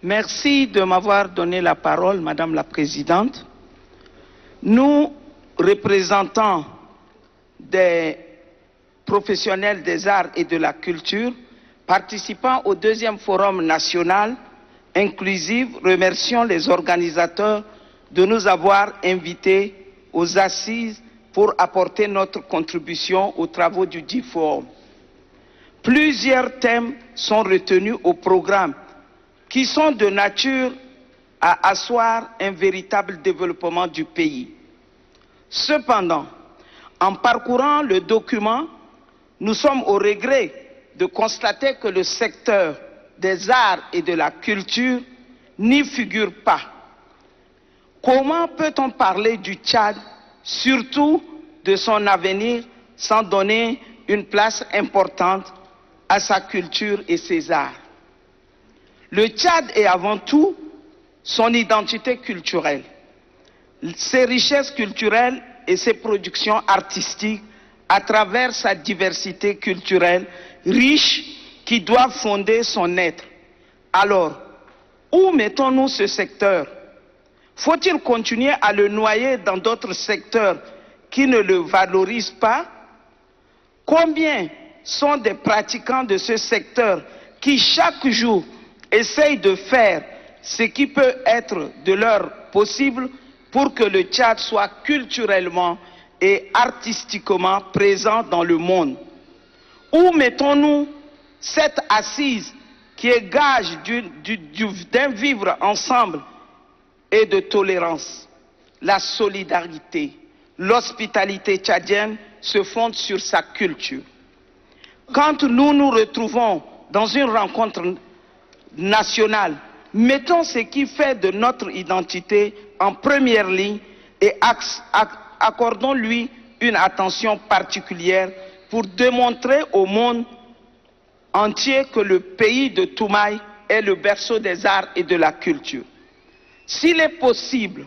Merci de m'avoir donné la parole, Madame la Présidente. Nous, représentants des professionnels des arts et de la culture, participant au deuxième forum national inclusif, remercions les organisateurs de nous avoir invités aux assises pour apporter notre contribution aux travaux du dit forum. Plusieurs thèmes sont retenus au programme qui sont de nature à asseoir un véritable développement du pays. Cependant, en parcourant le document, nous sommes au regret de constater que le secteur des arts et de la culture n'y figure pas. Comment peut-on parler du Tchad, surtout de son avenir, sans donner une place importante à sa culture et ses arts? Le Tchad est avant tout son identité culturelle, ses richesses culturelles et ses productions artistiques à travers sa diversité culturelle riche qui doit fonder son être. Alors, où mettons-nous ce secteur? Faut-il continuer à le noyer dans d'autres secteurs qui ne le valorisent pas? Combien sont des pratiquants de ce secteur qui chaque jour essayent de faire ce qui peut être de leur possible pour que le Tchad soit culturellement et artistiquement présent dans le monde? Où mettons-nous cette assise qui est gage d'un vivre ensemble et de tolérance? La solidarité, l'hospitalité tchadienne se fondent sur sa culture. Quand nous nous retrouvons dans une rencontre nationale, mettons ce qui fait de notre identité en première ligne et accordons-lui une attention particulière pour démontrer au monde entier que le pays de Toumaï est le berceau des arts et de la culture. S'il est possible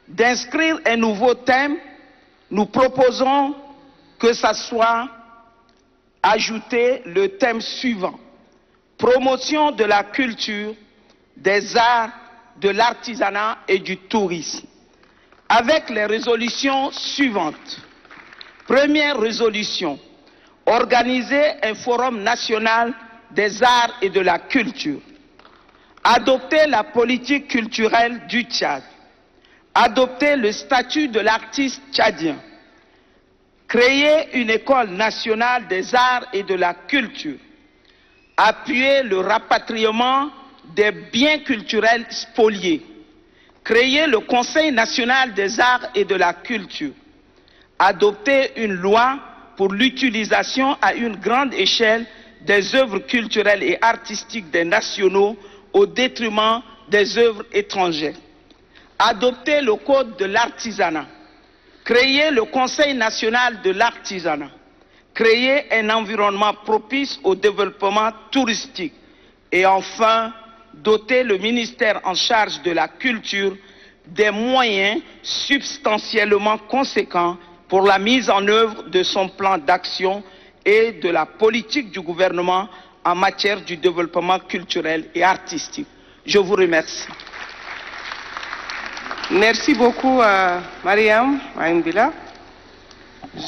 d'inscrire un nouveau thème, nous proposons que ça soit ajouté le thème suivant: promotion de la culture, des arts, de l'artisanat et du tourisme, avec les résolutions suivantes. Première résolution: organiser un forum national des arts et de la culture. Adopter la politique culturelle du Tchad. Adopter le statut de l'artiste tchadien. Créer une école nationale des arts et de la culture. Appuyer le rapatriement des biens culturels spoliés. Créer le Conseil national des arts et de la culture. Adopter une loi pour l'utilisation à une grande échelle des œuvres culturelles et artistiques des nationaux au détriment des œuvres étrangères. Adopter le code de l'artisanat. Créer le Conseil national de l'artisanat. Créer un environnement propice au développement touristique. Et enfin, doter le ministère en charge de la culture des moyens substantiellement conséquents pour la mise en œuvre de son plan d'action et de la politique du gouvernement en matière du développement culturel et artistique. Je vous remercie. Merci beaucoup, Mariam Maïmbila.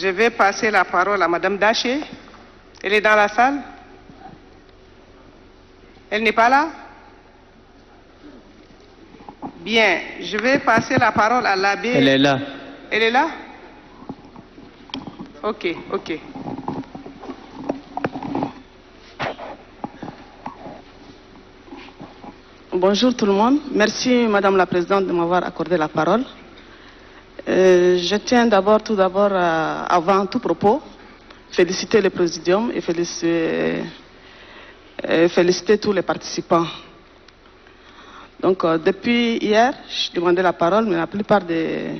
Je vais passer la parole à Madame Daché. Elle est dans la salle? Elle n'est pas là? Bien, je vais passer la parole à l'abbé. Elle est là. Elle est là? Ok, ok. Bonjour tout le monde. Merci Madame la Présidente de m'avoir accordé la parole. Je tiens tout d'abord, avant tout propos, féliciter le Présidium et féliciter tous les participants. Donc depuis hier, je demandais la parole, mais la plupart de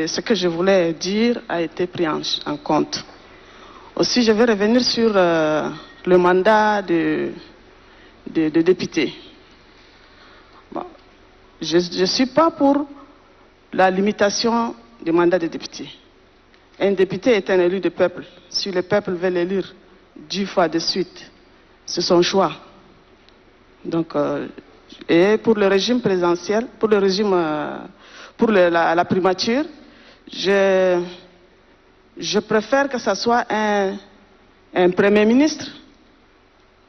ce que je voulais dire a été pris en compte. Aussi, je vais revenir sur le mandat de député. Bon, je ne suis pas pour la limitation du mandat de député. Un député est un élu du peuple. Si le peuple veut l'élire 10 fois de suite, c'est son choix. Donc, Et pour le régime présidentiel, pour le régime, la primature, je préfère que ce soit un Premier ministre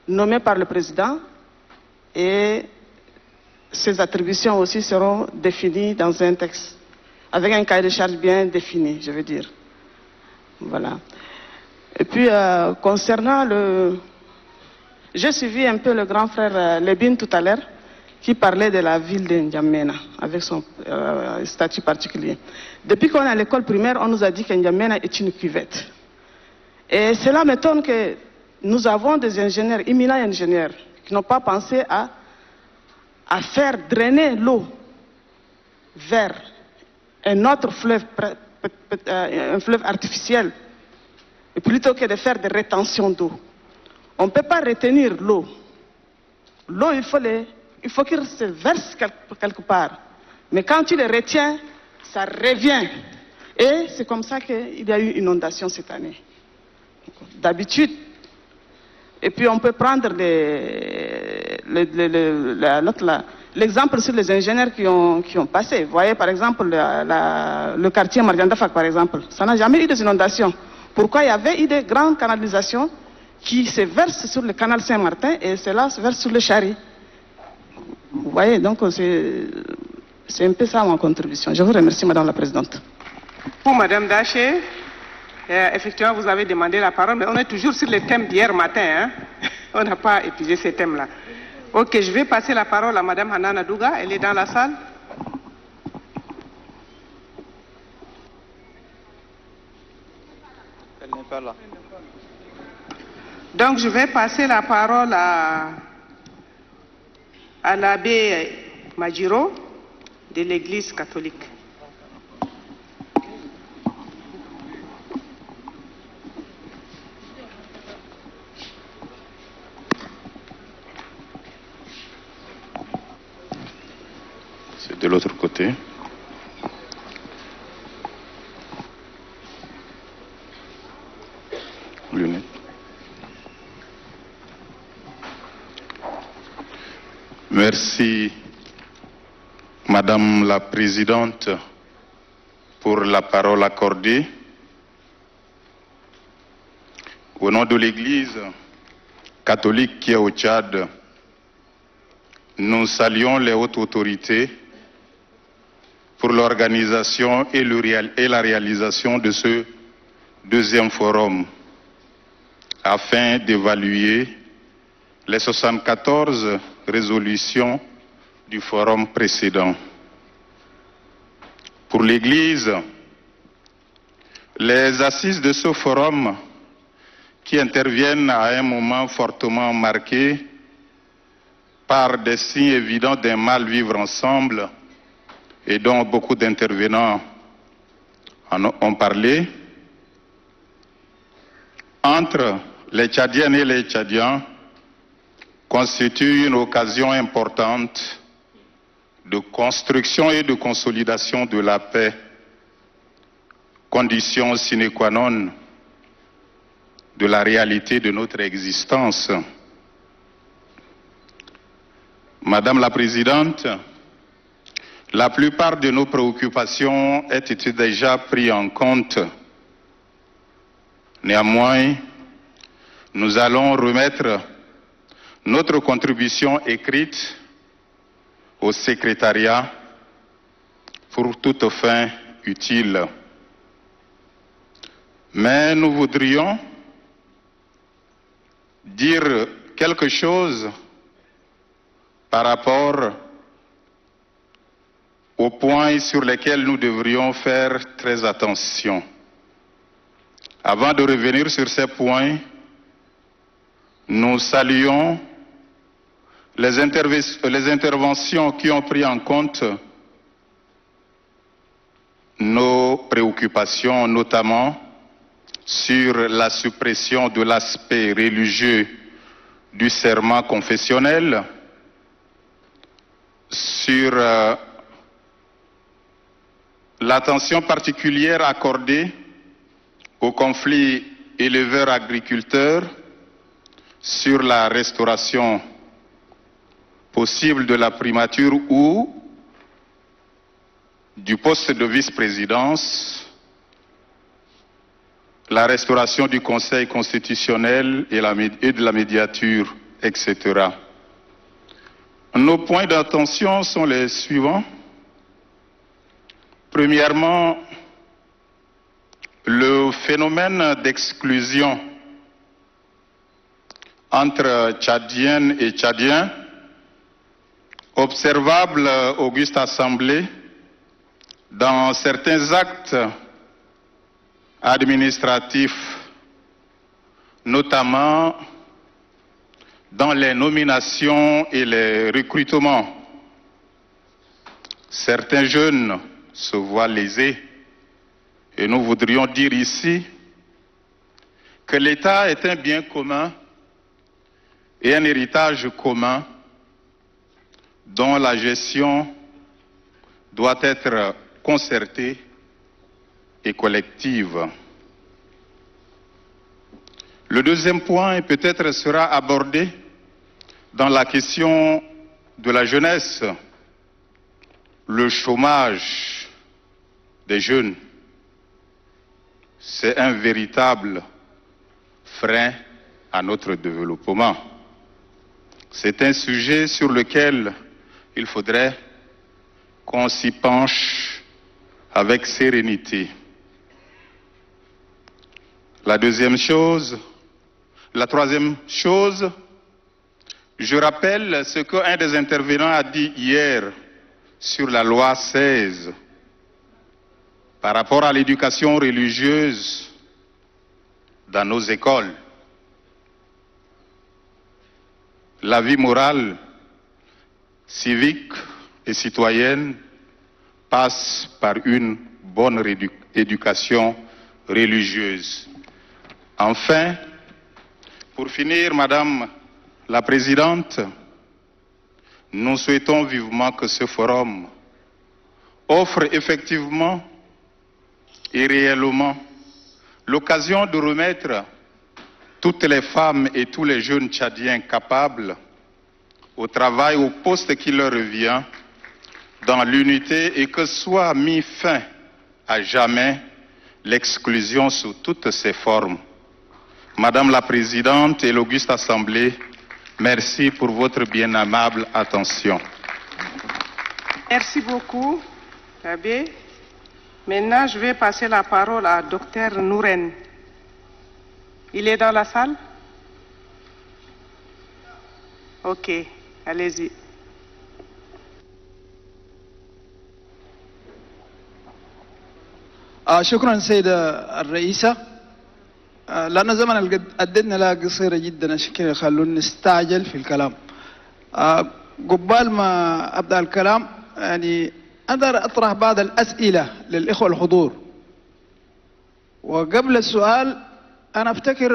nommé par le président et ses attributions aussi seront définies dans un texte, avec un cahier de charge bien défini, je veux dire. Voilà. Et puis, concernant le... J'ai suivi un peu le grand frère Lebin tout à l'heure, qui parlait de la ville de N'Djamena, avec son statut particulier. Depuis qu'on est à l'école primaire, on nous a dit que N'Djamena est une cuvette. Et cela m'étonne que nous avons des ingénieurs, éminents ingénieurs, qui n'ont pas pensé à faire drainer l'eau vers un autre fleuve, un fleuve artificiel, plutôt que de faire des rétentions d'eau. On ne peut pas retenir l'eau. L'eau, il faut qu'il se verse quelque part. Mais quand tu le retiens, ça revient. Et c'est comme ça qu'il y a eu une inondation cette année. D'habitude. Et puis on peut prendre l'exemple sur les ingénieurs qui ont passé. Vous voyez par exemple le quartier Marjandafak par exemple. Ça n'a jamais eu des inondations. Pourquoi il y avait eu des grandes canalisations qui se versent sur le canal Saint-Martin et cela se verse sur le Chari. Vous voyez, donc c'est un peu ça ma contribution. Je vous remercie, Madame la Présidente. Pour Madame Daché, effectivement, vous avez demandé la parole, mais on est toujours sur le thème d'hier matin. Hein? On n'a pas épuisé ces thèmes-là. Ok, je vais passer la parole à Madame Hanana Douga. Elle est dans la salle. Elle n'est pas là. Donc, je vais passer la parole à l'abbé Majiro de l'Église catholique. C'est de l'autre côté. Lunettes. Merci, Madame la Présidente, pour la parole accordée. Au nom de l'Église catholique qui est au Tchad, nous saluons les hautes autorités pour l'organisation et la réalisation de ce deuxième forum afin d'évaluer les 74 résolutions du forum précédent. Pour l'Église, les assises de ce forum qui interviennent à un moment fortement marqué par des signes évidents d'un mal vivre ensemble et dont beaucoup d'intervenants en ont parlé, entre les Tchadiennes et les Tchadiens, constitue une occasion importante de construction et de consolidation de la paix, condition sine qua non de la réalité de notre existence. Madame la Présidente, la plupart de nos préoccupations ont été déjà prises en compte. Néanmoins, nous allons remettre notre contribution écrite au secrétariat pour toute fin utile. Mais nous voudrions dire quelque chose par rapport aux points sur lesquels nous devrions faire très attention. Avant de revenir sur ces points, nous saluons les interventions qui ont pris en compte nos préoccupations, notamment sur la suppression de l'aspect religieux du serment confessionnel, sur l'attention particulière accordée au conflit éleveur-agriculteur, sur la restauration possible de la primature ou du poste de vice-présidence, la restauration du Conseil constitutionnel et de la médiature, etc. Nos points d'attention sont les suivants. Premièrement, le phénomène d'exclusion entre Tchadiennes et Tchadiens, observable, auguste Assemblée, dans certains actes administratifs, notamment dans les nominations et les recrutements. Certains jeunes se voient lésés et nous voudrions dire ici que l'État est un bien commun et un héritage commun dont la gestion doit être concertée et collective. Le deuxième point peut-être sera abordé dans la question de la jeunesse, le chômage des jeunes. C'est un véritable frein à notre développement. C'est un sujet sur lequel il faudrait qu'on s'y penche avec sérénité. La troisième chose, je rappelle ce qu'un des intervenants a dit hier sur la loi 16 par rapport à l'éducation religieuse dans nos écoles. La vie morale, civique et citoyenne passe par une bonne éducation religieuse. Enfin, pour finir, Madame la Présidente, nous souhaitons vivement que ce forum offre effectivement et réellement l'occasion de remettre toutes les femmes et tous les jeunes Tchadiens capables au travail, au poste qui leur revient dans l'unité et que soit mis fin à jamais l'exclusion sous toutes ses formes. Madame la Présidente et l'auguste Assemblée, merci pour votre bien aimable attention. Merci beaucoup, Abbé. Maintenant, je vais passer la parole à Dr Nouren. Il est dans la salle? Ok, allez-y. شكرا سيدة الرئيسة. لأن زمن أدينا لها قصيرة جدا عشان كده خلونا نستعجل في الكلام. قبال ما أبدأ الكلام يعني أقدر أطرح بعض الأسئلة للإخوة الحضور. وقبل السؤال أنا أفتكر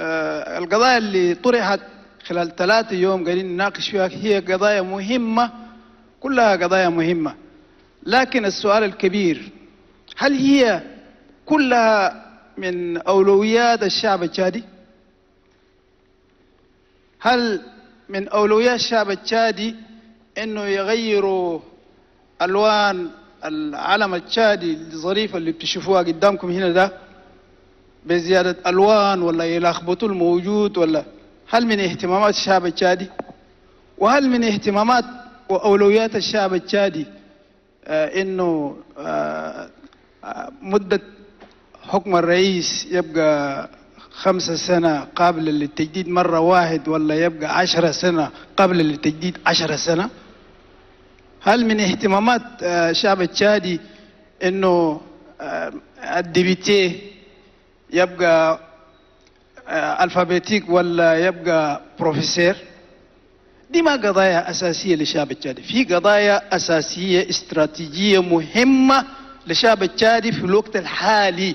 القضايا اللي طرحت خلال 3 يوم قاعدين نناقش فيها هي قضايا مهمة، كلها قضايا مهمة. لكن السؤال الكبير، هل هي كلها من أولويات الشعب التشادي؟ هل من أولويات الشعب التشادي إنه يغيروا ألوان العلم التشادي الظريفة اللي بتشوفوها قدامكم هنا ده بزيادة ألوان، ولا يلخبطوا الموجود، ولا هل من اهتمامات الشعب التشادي؟ وهل من اهتمامات وأولويات الشعب التشادي إنه مدة حكم الرئيس يبقى 5 سنة قابل للتجديد مرة واحد، ولا يبقى 10 سنة قابل للتجديد 10 سنة؟ هل من اهتمامات الشعب التشادي إنه الديبيتي يبقى ألفابيتيك ولا يبقى بروفيسور؟ دي ما قضايا أساسية للشعب التشادي، في قضايا أساسية استراتيجية مهمة للشعب التشادي في الوقت الحالي.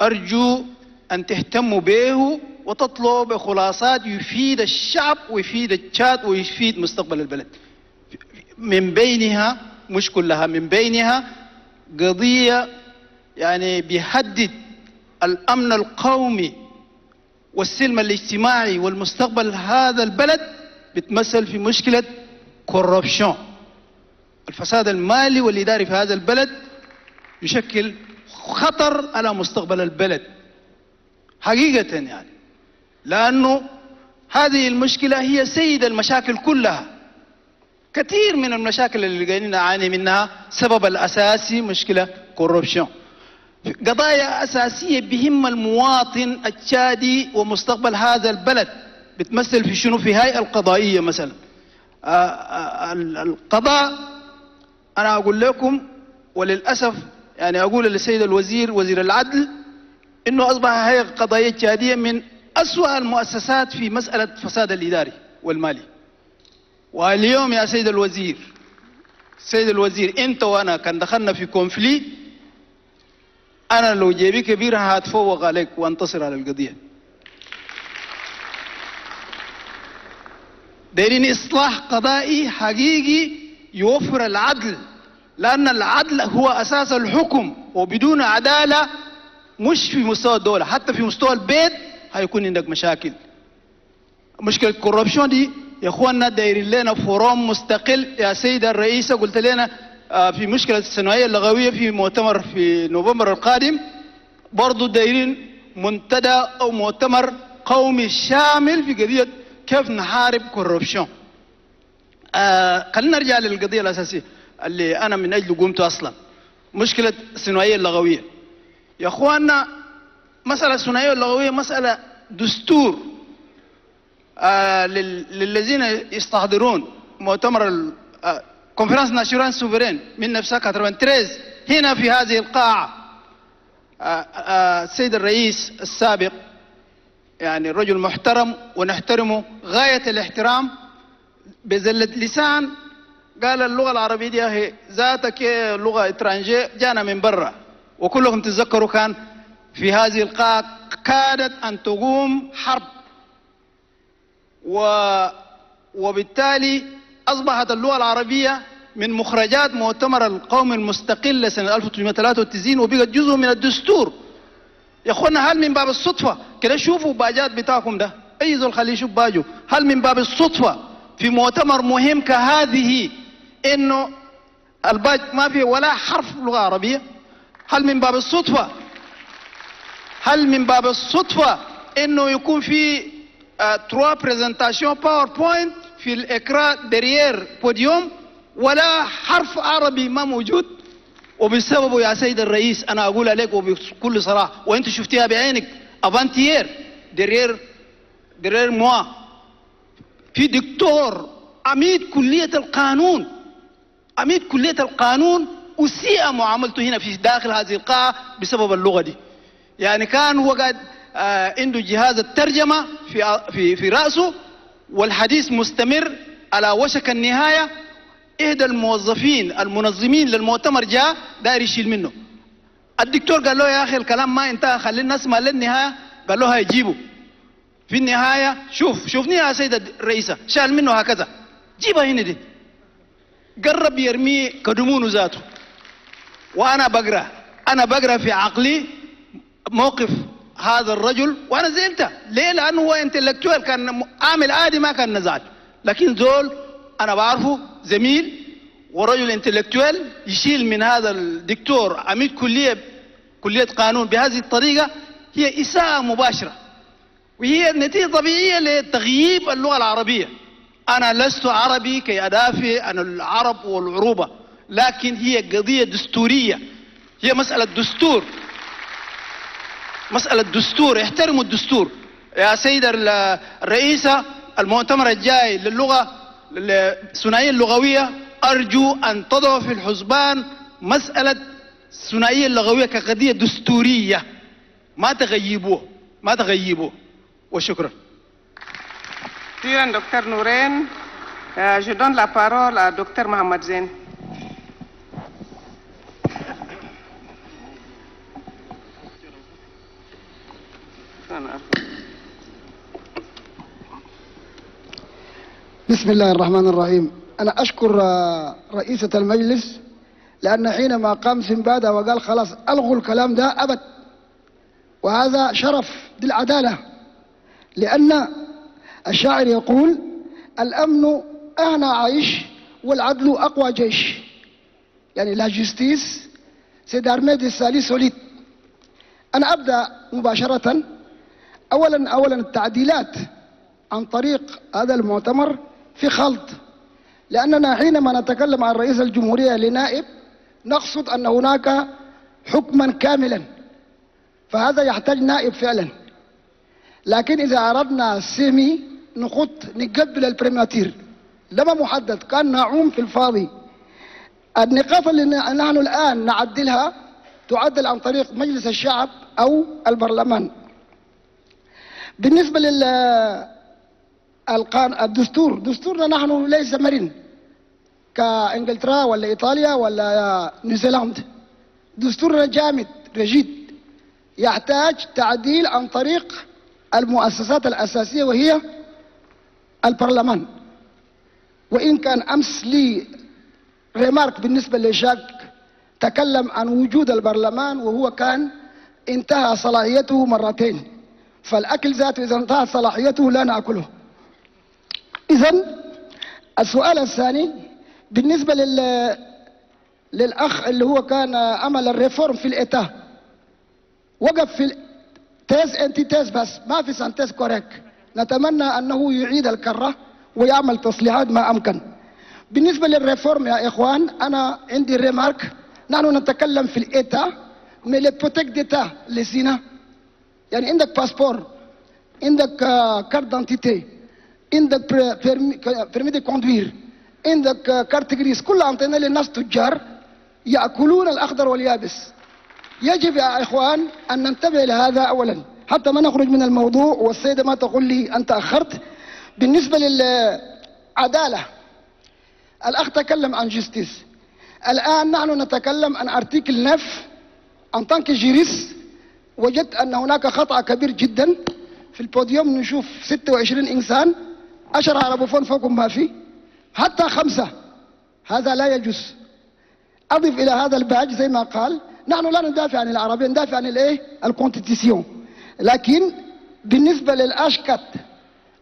أرجو أن تهتموا به وتطلعوا بخلاصات يفيد الشعب ويفيد التشاد ويفيد مستقبل البلد. من بينها، مش كلها، من بينها قضية يعني بيهدد الأمن القومي والسلم الاجتماعي والمستقبل هذا البلد، بتمثل في مشكلة كوربشن. الفساد المالي والإداري في هذا البلد يشكل خطر على مستقبل البلد حقيقة يعني، لأنه هذه المشكلة هي سيد المشاكل كلها. كثير من المشاكل اللي قاعدين نعاني منها سبب الأساسي مشكلة كوربشن. قضايا أساسية بهم المواطن التشادي ومستقبل هذا البلد بتمثل في شنو؟ في هيئة القضائية مثلا. القضاء أنا أقول لكم وللأسف يعني أقول للسيد الوزير وزير العدل إنه أصبح هيئة قضائية تشادية من أسوأ المؤسسات في مسألة فساد الإداري والمالي. واليوم يا سيد الوزير أنت وأنا كان دخلنا في كونفلي، أنا لو جيبي كبيرة هتفوق عليك وانتصر على القضية. دايرين إصلاح قضائي حقيقي يوفر العدل، لأن العدل هو أساس الحكم، وبدون عدالة مش في مستوى الدولة حتى في مستوى البيت هيكون عندك مشاكل. مشكلة الكوربشن دي يا اخواننا دايرين لنا فورم مستقل. يا سيدة الرئيسة قلت لنا في مشكلة الثانوية اللغوية في مؤتمر في نوفمبر القادم، برضو دايرين منتدى أو مؤتمر قومي شامل في قضية كيف نحارب كوربشن. خلينا نرجع للقضية الأساسية اللي أنا من أجله قمت أصلا، مشكلة الثانوية اللغوية. يا اخواننا مسألة الثانوية اللغوية مسألة دستور. للذين يستحضرون مؤتمر كونفرنس ناشيونال سوفرين من نفسها 93 هنا في هذه القاعة، السيد الرئيس السابق يعني رجل محترم ونحترمه غاية الاحترام، بزلة لسان قال اللغة العربية دي هي ذاتك لغة اترانجية جانا من برا. وكلكم تتذكروا كان في هذه القاعة كادت أن تقوم حرب، وبالتالي أصبحت اللغة العربية من مخرجات مؤتمر القومي المستقل لسنة 1993 وبقت جزء من الدستور. يا أخوانا هل من باب الصدفة كده شوفوا باجات بتاعكم ده، أي زول خليه يشوف باجه، هل من باب الصدفة في مؤتمر مهم كهذه إنه الباج ما فيه ولا حرف لغة عربية؟ هل من باب الصدفة إنه يكون في 3 بريزنتاسيون باوربوينت في الإكران دريير بوديوم ولا حرف عربي ما موجود؟ وبسببه يا سيد الرئيس أنا أقول عليك وبكل صراحة وأنت شفتيها بعينك أفانتيير دريير موا في دكتور عميد كلية القانون أسيء معاملته هنا في داخل هذه القاعة بسبب اللغة دي. يعني كان هو قاعد عنده جهاز الترجمة في رأسه والحديث مستمر على وشك النهاية. إحدى الموظفين المنظمين للمؤتمر جاء داير يشيل منه. الدكتور قال له يا أخي الكلام ما انتهى خلينا نسمع للنهاية. قال له هيجيبه في النهاية. شوفني يا سيدة الرئيسة شال منه هكذا جيبها هنا دي. قرب يرميه كدمونه ذاته. وأنا بقرأ في عقلي موقف هذا الرجل وأنا زعلت. ليه؟ لأنه هو انتلكتوال كان عامل عادي ما كان نزعل، لكن زول أنا بعرفه زميل ورجل انتلكتوال يشيل من هذا الدكتور عميد كلية قانون بهذه الطريقة هي إساءة مباشرة، وهي نتيجة طبيعية لتغييب اللغة العربية. أنا لست عربي كي أدافع عن العرب والعروبة، لكن هي قضية دستورية، هي مسألة دستور. احترموا الدستور يا سيدة الرئيسة. المؤتمر الجاي الثنائية اللغوية أرجو أن تضعوا في الحسبان مسألة الثنائية اللغوية كقضية دستورية، ما تغيبوه. وشكرا. Docteur Nouren, je donne la parole à Docteur Mohamed Zen. بسم الله الرحمن الرحيم. أنا أشكر رئيسة المجلس لأن حينما قام سنبادا وقال خلاص ألغوا الكلام ده أبد، وهذا شرف للعدالة، لأن الشاعر يقول الأمن أهنى عيش والعدل أقوى جيش. يعني لا جستيس سي دارمي دي سالي سوليد. أنا أبدأ مباشرة. أولا التعديلات عن طريق هذا المؤتمر في خلط، لأننا حينما نتكلم عن رئيس الجمهورية لنائب نقصد أن هناك حكما كاملا، فهذا يحتاج نائب فعلا. لكن إذا أردنا سيمي نقبل البريماتير لما محدد، كان نعوم في الفاضي. النقاط اللي نحن الآن نعدلها تعدل عن طريق مجلس الشعب أو البرلمان. بالنسبة الدستور، دستورنا نحن ليس مرن كإنجلترا ولا إيطاليا ولا نيوزيلندا. دستورنا جامد رجيد، يحتاج تعديل عن طريق المؤسسات الأساسية وهي البرلمان. وإن كان أمس لي ريمارك بالنسبة لشاك تكلم عن وجود البرلمان وهو كان انتهى صلاحيته مرتين، فالأكل ذاته إذا انتهى صلاحيته لا نأكله. إذن السؤال الثاني بالنسبة للأخ اللي هو كان عمل الريفورم في الإتاه، وقف في تيز انتي تيز بس ما في سنتيز كوريك. نتمنى أنه يعيد الكرة ويعمل تصليحات ما أمكن. بالنسبة للريفورم يا إخوان أنا عندي ريمارك. نحن نتكلم في الإتاه من البوتيك ديتا لسينا. يعني عندك باسبور، عندك كارت دانتيتي، عندك بيرمي دي كوندوير، عندك كارت جريس، كلها أعطينا للناس تجار يأكلون الأخضر واليابس. يجب يا إخوان أن ننتبه لهذا أولا حتى ما نخرج من الموضوع والسيدة ما تقول لي أنت أخرت. بالنسبة للعدالة الأخ تكلم عن جستيس. الآن نحن نتكلم عن أرتيكل 9 أن طانك جيريس. وجدت أن هناك خطأ كبير جدا في البوديوم. نشوف 26 إنسان، 10 عربوفون فوقهم ما في، حتى 5. هذا لا يجوز. أضف إلى هذا الباج زي ما قال نحن لا ندافع عن العربية، ندافع عن الايه؟ الكونستيتيسيون. لكن بالنسبة للأشكت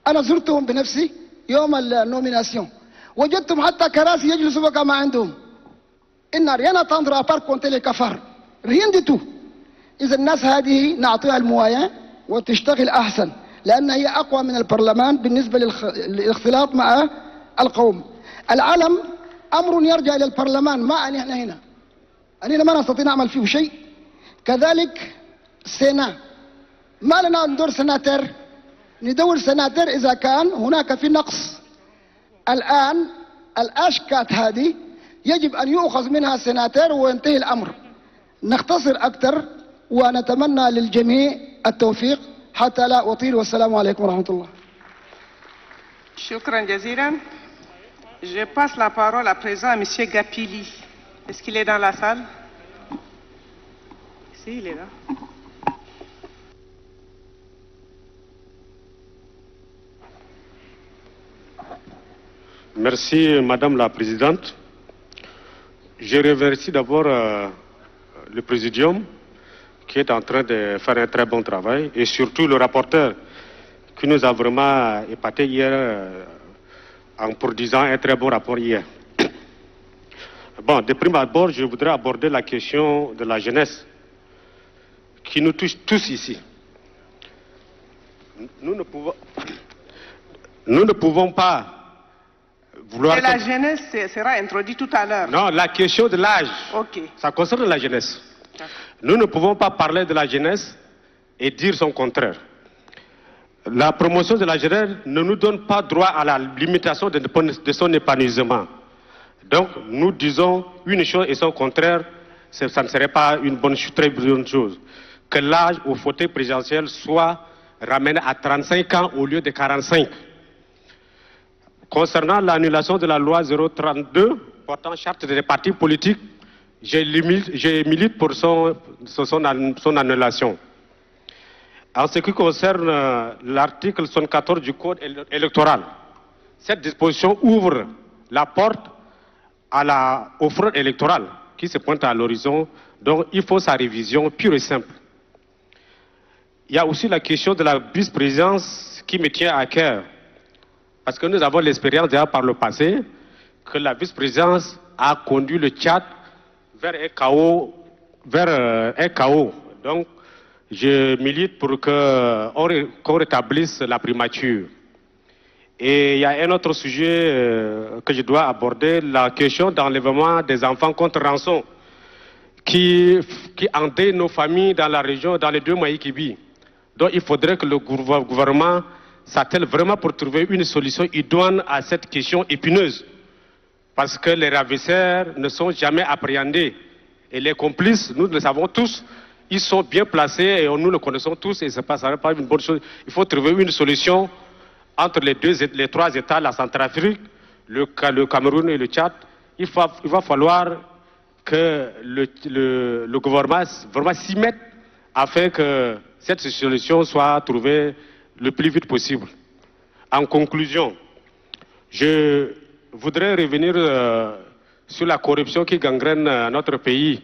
أنا زرتهم بنفسي يوم النوميناسيون، وجدتم حتى كراسي يجلسوا بقى ما عندهم. إن ريانا تندر أبار كونتيلي كفار ريان دي تو. إذا الناس هذه نعطيها الموايا وتشتغل أحسن، لأن هي أقوى من البرلمان بالنسبة للاختلاط مع القوم. العلم أمر يرجع إلى البرلمان، ما أن إحنا هنا. أننا ما نستطيع نعمل فيه شيء. كذلك السيناء ما لنا ندور سناتر، ندور سناتر إذا كان هناك في نقص. الآن الأشكات هذه يجب أن يؤخذ منها سناتر وينتهي الأمر. نختصر أكثر ونتمنى للجميع التوفيق حتى لا أطيل، والسلام عليكم ورحمة الله. شكرا جزيلا. Je passe la parole à présent à M. Gapili. Est-ce qu'il est dans la salle? Si, il est là. Merci, Madame la Présidente. Je remercie d'abord le Présidium qui est en train de faire un très bon travail et surtout le rapporteur qui nous a vraiment épaté hier en produisant un très bon rapport hier. Bon, de prime abord, je voudrais aborder la question de la jeunesse qui nous touche tous ici. Nous ne pouvons pas vouloir... Et la jeunesse sera introduite tout à l'heure. Non, la question de l'âge, Ok. ça concerne la jeunesse. Nous ne pouvons pas parler de la jeunesse et dire son contraire. La promotion de la jeunesse ne nous donne pas droit à la limitation de son épanouissement. Donc, nous disons une chose et son contraire, ça ne serait pas une très bonne chose. Que l'âge au fauteuil présidentiel soit ramené à 35 ans au lieu de 45. Concernant l'annulation de la loi 032 portant charte des partis politiques, je milite pour son annulation. En ce qui concerne l'article 74 du Code électoral, cette disposition ouvre la porte aux fraudes électorales qui se pointent à l'horizon, donc il faut sa révision pure et simple. Il y a aussi la question de la vice-présidence qui me tient à cœur. parce que nous avons l'expérience déjà par le passé que la vice-présidence a conduit le Tchad vers un chaos. Donc, je milite pour qu'on rétablisse la primature. Et il y a un autre sujet que je dois aborder, la question d'enlèvement des enfants contre rançon qui endeuille nos familles dans la région, dans les 2 Maïkibi. Donc il faudrait que le gouvernement s'attelle vraiment pour trouver une solution idoine à cette question épineuse. Parce que les ravisseurs ne sont jamais appréhendés. Et les complices, nous le savons tous, ils sont bien placés et nous le connaissons tous et ce ne sera pas une bonne chose. Il faut trouver une solution entre les 3 États, la Centrafrique, le Cameroun et le Tchad. Il va falloir que le gouvernement vraiment s'y mette afin que cette solution soit trouvée le plus vite possible. En conclusion, je voudrais revenir sur la corruption qui gangrène notre pays.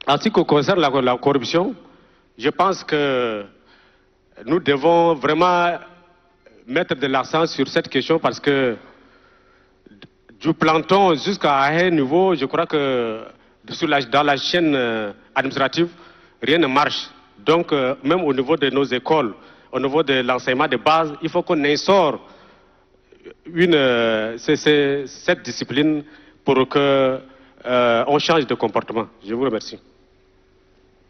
En ce qui concerne la corruption, je pense que nous devons vraiment mettre de l'accent sur cette question parce que du planton jusqu'à un niveau, je crois que dans la chaîne administrative, rien ne marche. Donc, même au niveau de nos écoles, au niveau de l'enseignement de base, il faut qu'on instaure cette discipline pour qu'on change de comportement. Je vous remercie.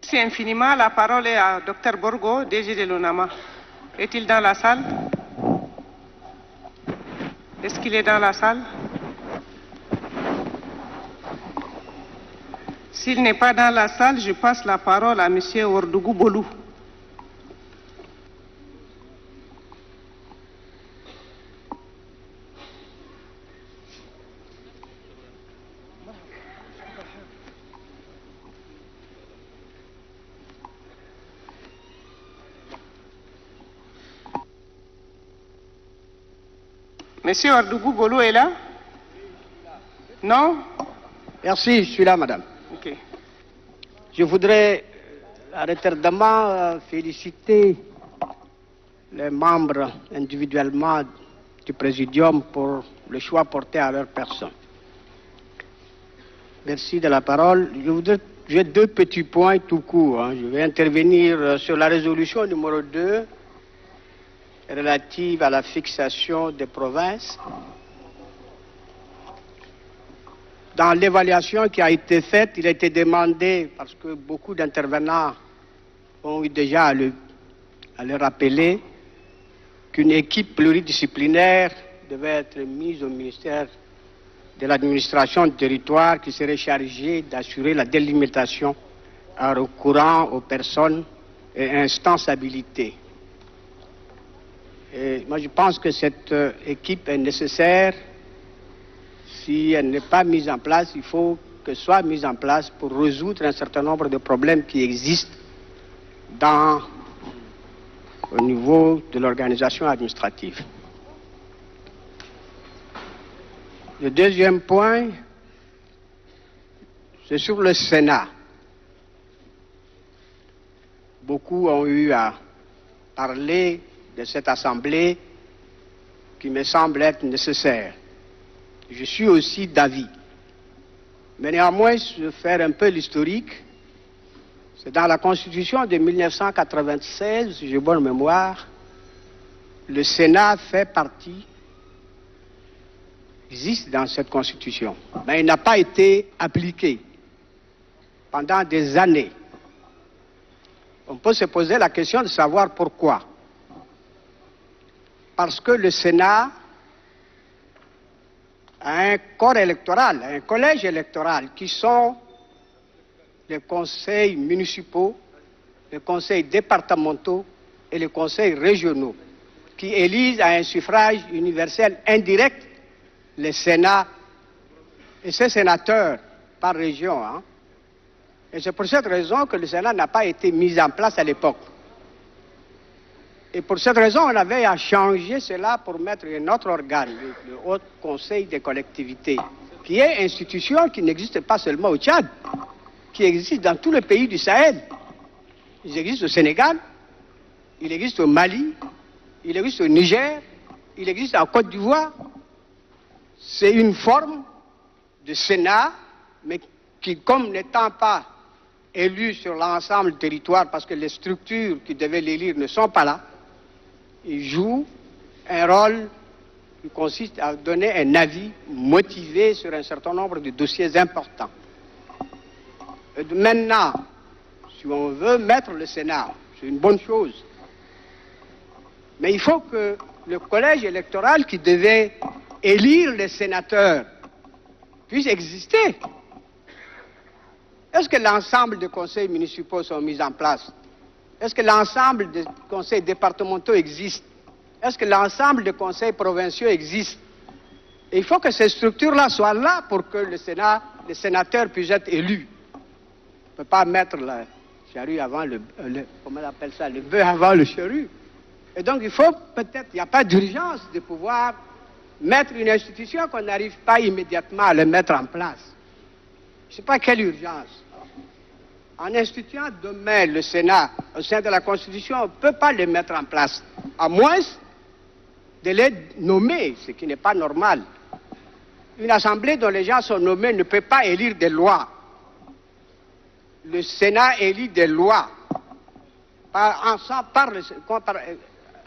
Merci infiniment. La parole est à Dr Borgo, DG de l'UNAMA. Est-il dans la salle? Est-ce qu'il est dans la salle? S'il n'est pas dans la salle, je passe la parole à M. Ouedraogo Bolou. Monsieur Ouedraogo Bolou est là? Non? Merci, je suis là, madame. Ok. Je voudrais retardement féliciter les membres individuellement du Présidium pour le choix porté à leur personne. Merci de la parole. J'ai 2 petits points tout court. Je vais intervenir sur la résolution numéro 2 relative à la fixation des provinces. Dans l'évaluation qui a été faite, il a été demandé, parce que beaucoup d'intervenants ont eu déjà à le rappeler, qu'une équipe pluridisciplinaire devait être mise au ministère de l'administration du territoire qui serait chargée d'assurer la délimitation en recourant aux personnes et instances habilitées. Et moi, je pense que cette équipe est nécessaire. Si elle n'est pas mise en place, il faut qu'elle soit mise en place pour résoudre un certain nombre de problèmes qui existent au niveau de l'organisation administrative. Le deuxième point, c'est sur le Sénat. Beaucoup ont eu à parler de cette assemblée qui me semble être nécessaire. Je suis aussi d'avis. Mais néanmoins, je vais faire un peu l'historique. C'est dans la Constitution de 1996, si j'ai bonne mémoire, le Sénat fait partie, existe dans cette Constitution. Mais il n'a pas été appliqué pendant des années. On peut se poser la question de savoir pourquoi. Parce que le Sénat a un corps électoral, un collège électoral, qui sont les conseils municipaux, les conseils départementaux et les conseils régionaux, qui élisent à un suffrage universel indirect les Sénats et ces sénateurs par région. Et c'est pour cette raison que le Sénat n'a pas été mis en place à l'époque. Et pour cette raison, on avait à changer cela pour mettre un autre organe, le Haut Conseil des collectivités, qui est une institution qui n'existe pas seulement au Tchad, qui existe dans tous les pays du Sahel. Il existe au Sénégal, il existe au Mali, il existe au Niger, il existe en Côte d'Ivoire. C'est une forme de Sénat, mais qui, comme n'étant pas élu sur l'ensemble du territoire, parce que les structures qui devaient l'élire ne sont pas là, il joue un rôle qui consiste à donner un avis motivé sur un certain nombre de dossiers importants. Et maintenant, si on veut mettre le Sénat, c'est une bonne chose. Mais il faut que le collège électoral qui devait élire les sénateurs puisse exister. Est-ce que l'ensemble des conseils municipaux sont mis en place? Est-ce que l'ensemble des conseils départementaux existent? Est-ce que l'ensemble des conseils provinciaux existent? Et il faut que ces structures-là soient là pour que le Sénat, les sénateurs puissent être élus. On ne peut pas mettre la charrue avant comment on appelle ça, le bœuf avant le charrue. Et donc il faut peut-être, il n'y a pas d'urgence de pouvoir mettre une institution qu'on n'arrive pas immédiatement à le mettre en place. Je ne sais pas quelle urgence. En instituant demain le Sénat au sein de la Constitution, on ne peut pas le mettre en place, à moins de les nommer, ce qui n'est pas normal. Une assemblée dont les gens sont nommés ne peut pas élire des lois. Le Sénat élit des lois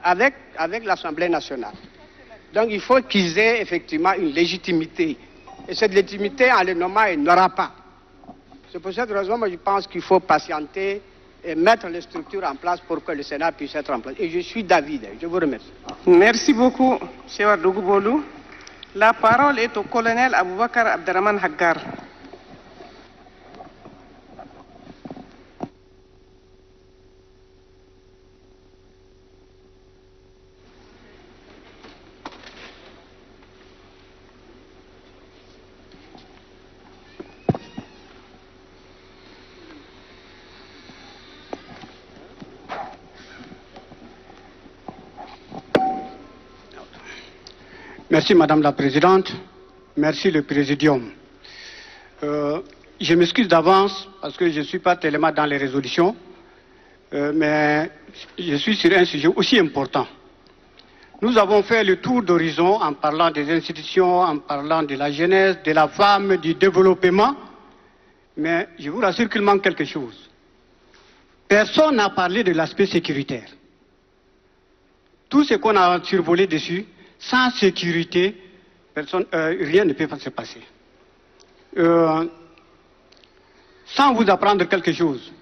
avec l'Assemblée nationale. Donc il faut qu'ils aient effectivement une légitimité. Et cette légitimité, en les nommant, il n'aura pas. C'est pour cette raison que je pense qu'il faut patienter et mettre les structures en place pour que le Sénat puisse être en place. Et je suis d'avis. Je vous remercie. Merci beaucoup, Cheikh Dougoubolou. La parole est au colonel Aboubakar Abderrahmane Haggar. Merci Madame la Présidente, merci le Présidium. Je m'excuse d'avance parce que je ne suis pas tellement dans les résolutions, mais je suis sur un sujet aussi important. Nous avons fait le tour d'horizon en parlant des institutions, en parlant de la jeunesse, de la femme, du développement, mais je vous rassure qu'il manque quelque chose. Personne n'a parlé de l'aspect sécuritaire. Tout ce qu'on a survolé dessus, sans sécurité, rien ne peut se passer. Sans vous apprendre quelque chose,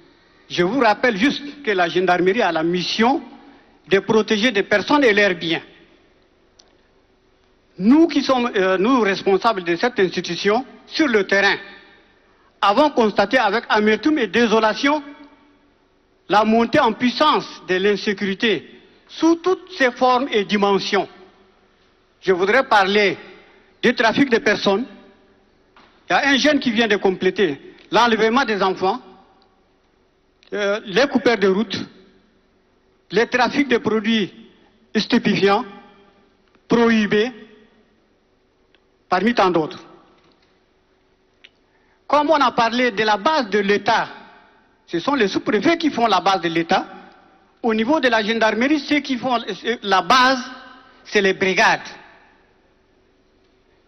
je vous rappelle juste que la gendarmerie a la mission de protéger des personnes et leurs biens. Nous qui sommes nous responsables de cette institution, sur le terrain, avons constaté avec amertume et désolation la montée en puissance de l'insécurité sous toutes ses formes et dimensions. Je voudrais parler du trafic de personnes. Il y a un jeune qui vient de compléter l'enlèvement des enfants, les coupeurs de route, les trafics de produits stupéfiants, prohibés, parmi tant d'autres. Comme on a parlé de la base de l'État, ce sont les sous-préfets qui font la base de l'État. Au niveau de la gendarmerie, ceux qui font la base, c'est les brigades.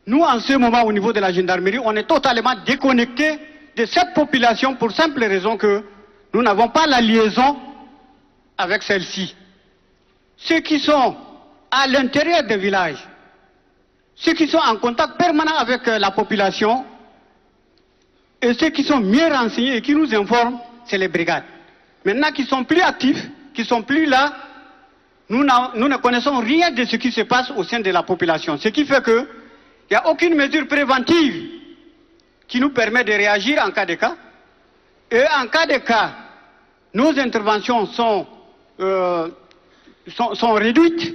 Nous, en ce moment, au niveau de la gendarmerie, on est totalement déconnectés de cette population pour simple raison que nous n'avons pas la liaison avec celle-ci. Ceux qui sont à l'intérieur des villages, ceux qui sont en contact permanent avec la population, et ceux qui sont mieux renseignés et qui nous informent, c'est les brigades. Maintenant qu'ils sont plus actifs, qu'ils sont plus là, nous ne connaissons rien de ce qui se passe au sein de la population. Ce qui fait que il n'y a aucune mesure préventive qui nous permet de réagir en cas de cas. Et en cas de cas, nos interventions sont réduites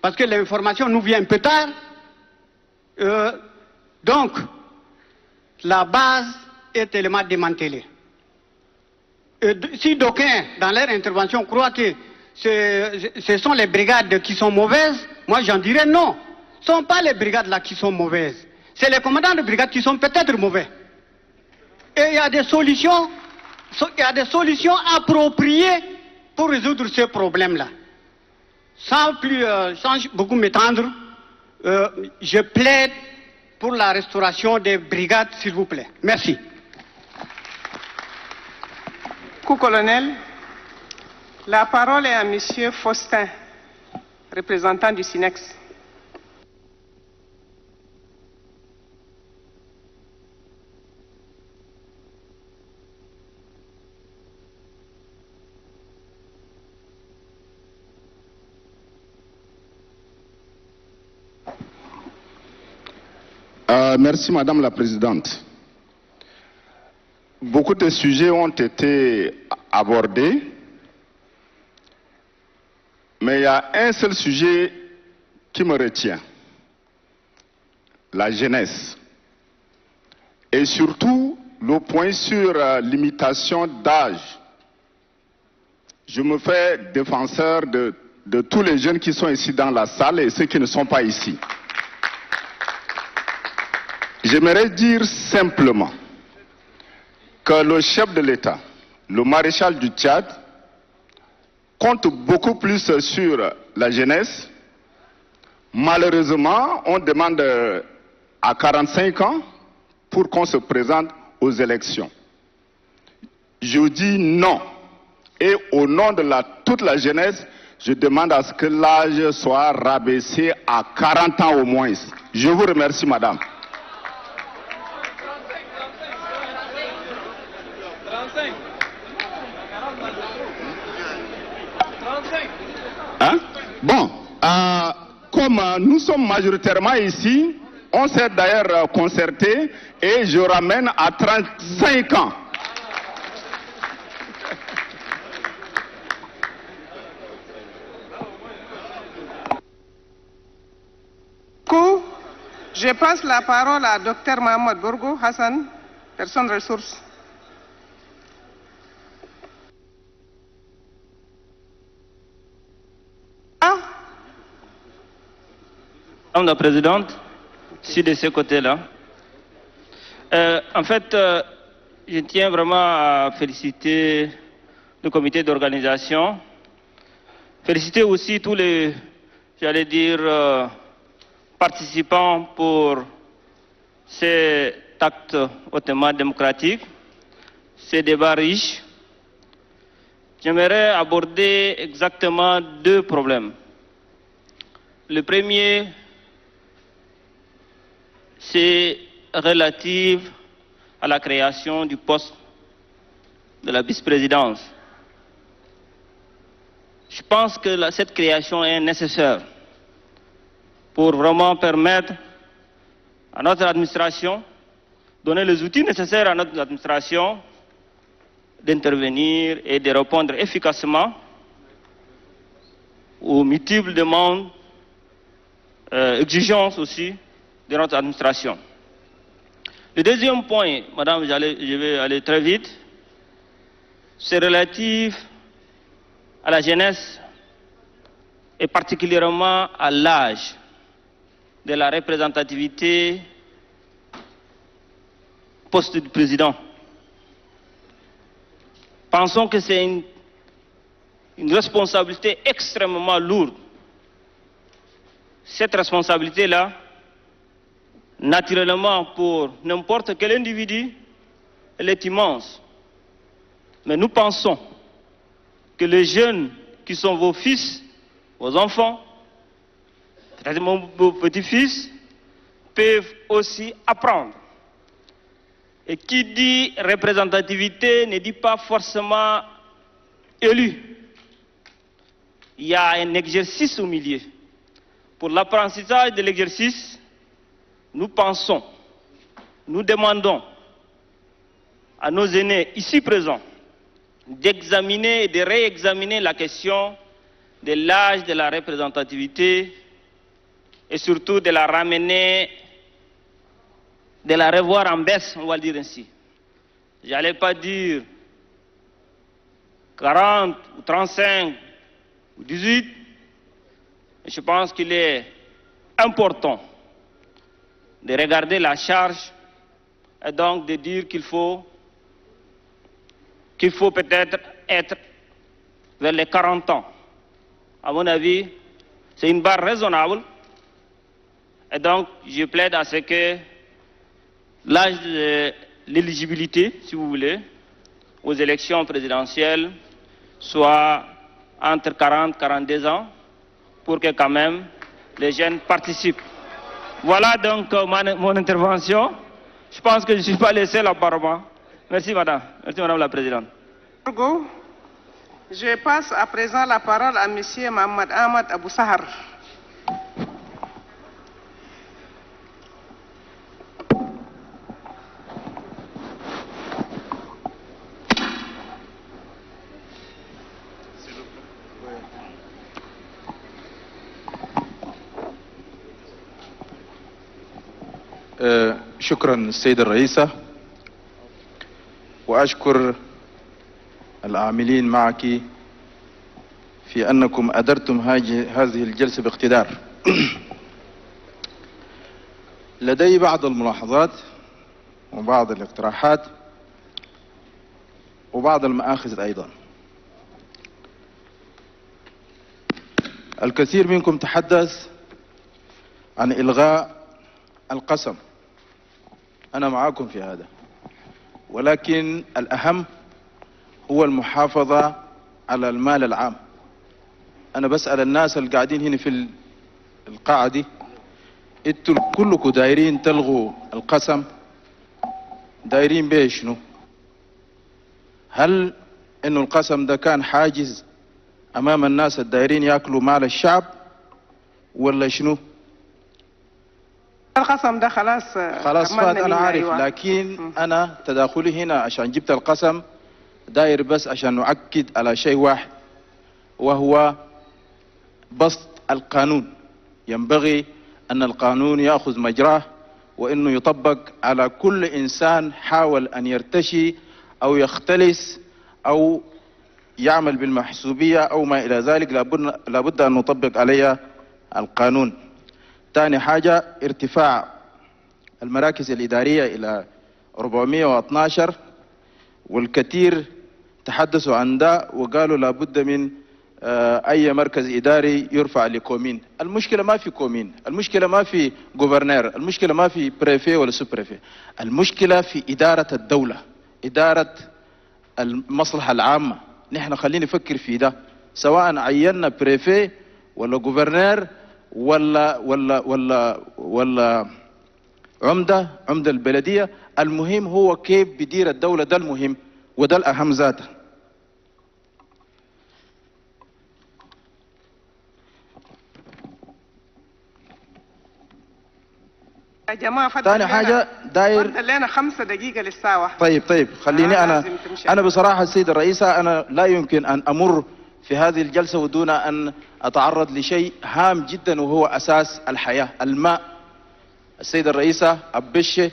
parce que l'information nous vient un peu tard. Donc, la base est tellement démantelée. Si d'aucuns, dans leur intervention, croient que ce sont les brigades qui sont mauvaises, moi j'en dirais non. Ce ne sont pas les brigades là qui sont mauvaises. C'est les commandants de brigades qui sont peut-être mauvais. Et il y a des solutions appropriées pour résoudre ces problèmes-là. sans beaucoup m'étendre, je plaide pour la restauration des brigades, s'il vous plaît. Merci. Co-colonel, la parole est à Monsieur Faustin, représentant du SINEX. Merci Madame la Présidente. Beaucoup de sujets ont été abordés, mais il y a un seul sujet qui me retient, la jeunesse. Et surtout, le point sur limitation d'âge. Je me fais défenseur de tous les jeunes qui sont ici dans la salle et ceux qui ne sont pas ici. J'aimerais dire simplement que le chef de l'État, le maréchal du Tchad, compte beaucoup plus sur la jeunesse. Malheureusement, on demande à 45 ans pour qu'on se présente aux élections. Je dis non. Et au nom de toute la jeunesse, je demande à ce que l'âge soit rabaissé à 40 ans au moins. Je vous remercie, madame. Hein? Bon, comme nous sommes majoritairement ici, on s'est d'ailleurs concerté et je ramène à 35 ans. Je passe la parole à Dr Mohamed Bourgo Hassan, personne ressource. Madame la Présidente, si de ce côté-là. En fait, je tiens vraiment à féliciter le comité d'organisation, féliciter aussi tous les, j'allais dire, participants pour cet acte hautement démocratique, ces débats riches. J'aimerais aborder exactement deux problèmes. Le premier, c'est relatif à la création du poste de la vice-présidence. Je pense que cette création est nécessaire pour vraiment permettre à notre administration, donner les outils nécessaires à notre administration d'intervenir et de répondre efficacement aux multiples demandes, exigences aussi de notre administration. Le deuxième point, madame, je vais aller très vite, c'est relatif à la jeunesse et particulièrement à l'âge de la représentativité poste du président. Pensons que c'est une responsabilité extrêmement lourde. Cette responsabilité-là, naturellement, pour n'importe quel individu, elle est immense. Mais nous pensons que les jeunes qui sont vos fils, vos enfants, peut-être vos petits-fils, peuvent aussi apprendre. Et qui dit représentativité ne dit pas forcément élu. Il y a un exercice au milieu. Pour l'apprentissage de l'exercice, nous pensons, nous demandons à nos aînés ici présents d'examiner et de réexaminer la question de l'âge de la représentativité et surtout de la ramener, de la revoir en baisse, on va le dire ainsi. Je n'allais pas dire 40 ou 35 ou 18, mais je pense qu'il est important de regarder la charge et donc de dire qu'il faut peut-être être vers les 40 ans. À mon avis, C'est une barre raisonnable. Et donc, je plaide à ce que l'âge de l'éligibilité, si vous voulez, aux élections présidentielles soit entre 40 et 42 ans pour que quand même les jeunes participent. Voilà donc mon intervention. Je pense que je ne suis pas le seul apparemment. Merci madame. Merci madame la présidente. Je passe à présent la parole à monsieur Mohamed Ahmad Abou Sahar. شكرا السيدة الرئيسة، وأشكر العاملين معك في أنكم أدرتم هذه الجلسة باقتدار. لدي بعض الملاحظات وبعض الاقتراحات وبعض المآخذ أيضا. الكثير منكم تحدث عن إلغاء القسم، أنا معاكم في هذا، ولكن الأهم هو المحافظة على المال العام. أنا بسأل الناس اللي قاعدين هنا في القاعة دي، انتوا كلكم دايرين تلغوا القسم، دايرين بيه شنو؟ هل إنه القسم ده كان حاجز أمام الناس الدايرين يأكلوا مال الشعب ولا شنو؟ القسم ده خلاص فات انا عارف. أيوة. لكن انا تداخلي هنا عشان جبت القسم داير بس عشان نؤكد على شيء واحد، وهو بسط القانون. ينبغي ان القانون ياخذ مجراه وانه يطبق على كل انسان حاول ان يرتشي او يختلس او يعمل بالمحسوبية او ما الى ذلك، لابد ان نطبق عليها القانون. ثاني حاجة ارتفاع المراكز الإدارية إلى 412، والكثير تحدثوا عن ده وقالوا لابد من أي مركز إداري يرفع لكومين. المشكلة ما في كومين، المشكلة ما في غوفرنير، المشكلة ما في بريفي ولا سوبريفي، المشكلة في إدارة الدولة، إدارة المصلحة العامة. نحن خلينا نفكر في ده، سواء عينا بريفي ولا غوفرنير ولا عمدة البلدية، المهم هو كيف بدير الدولة، ده المهم وده الأهم ذاته. يا جماعة ثاني حاجة داير فضل لنا 5 دقيقة للساعة 1. طيب خليني أنا بصراحة السيدة الرئيسة أنا لا يمكن أن أمر في هذه الجلسة ودون أن أتعرض لشيء هام جدا وهو أساس الحياة، الماء. السيدة الرئيسة أبشة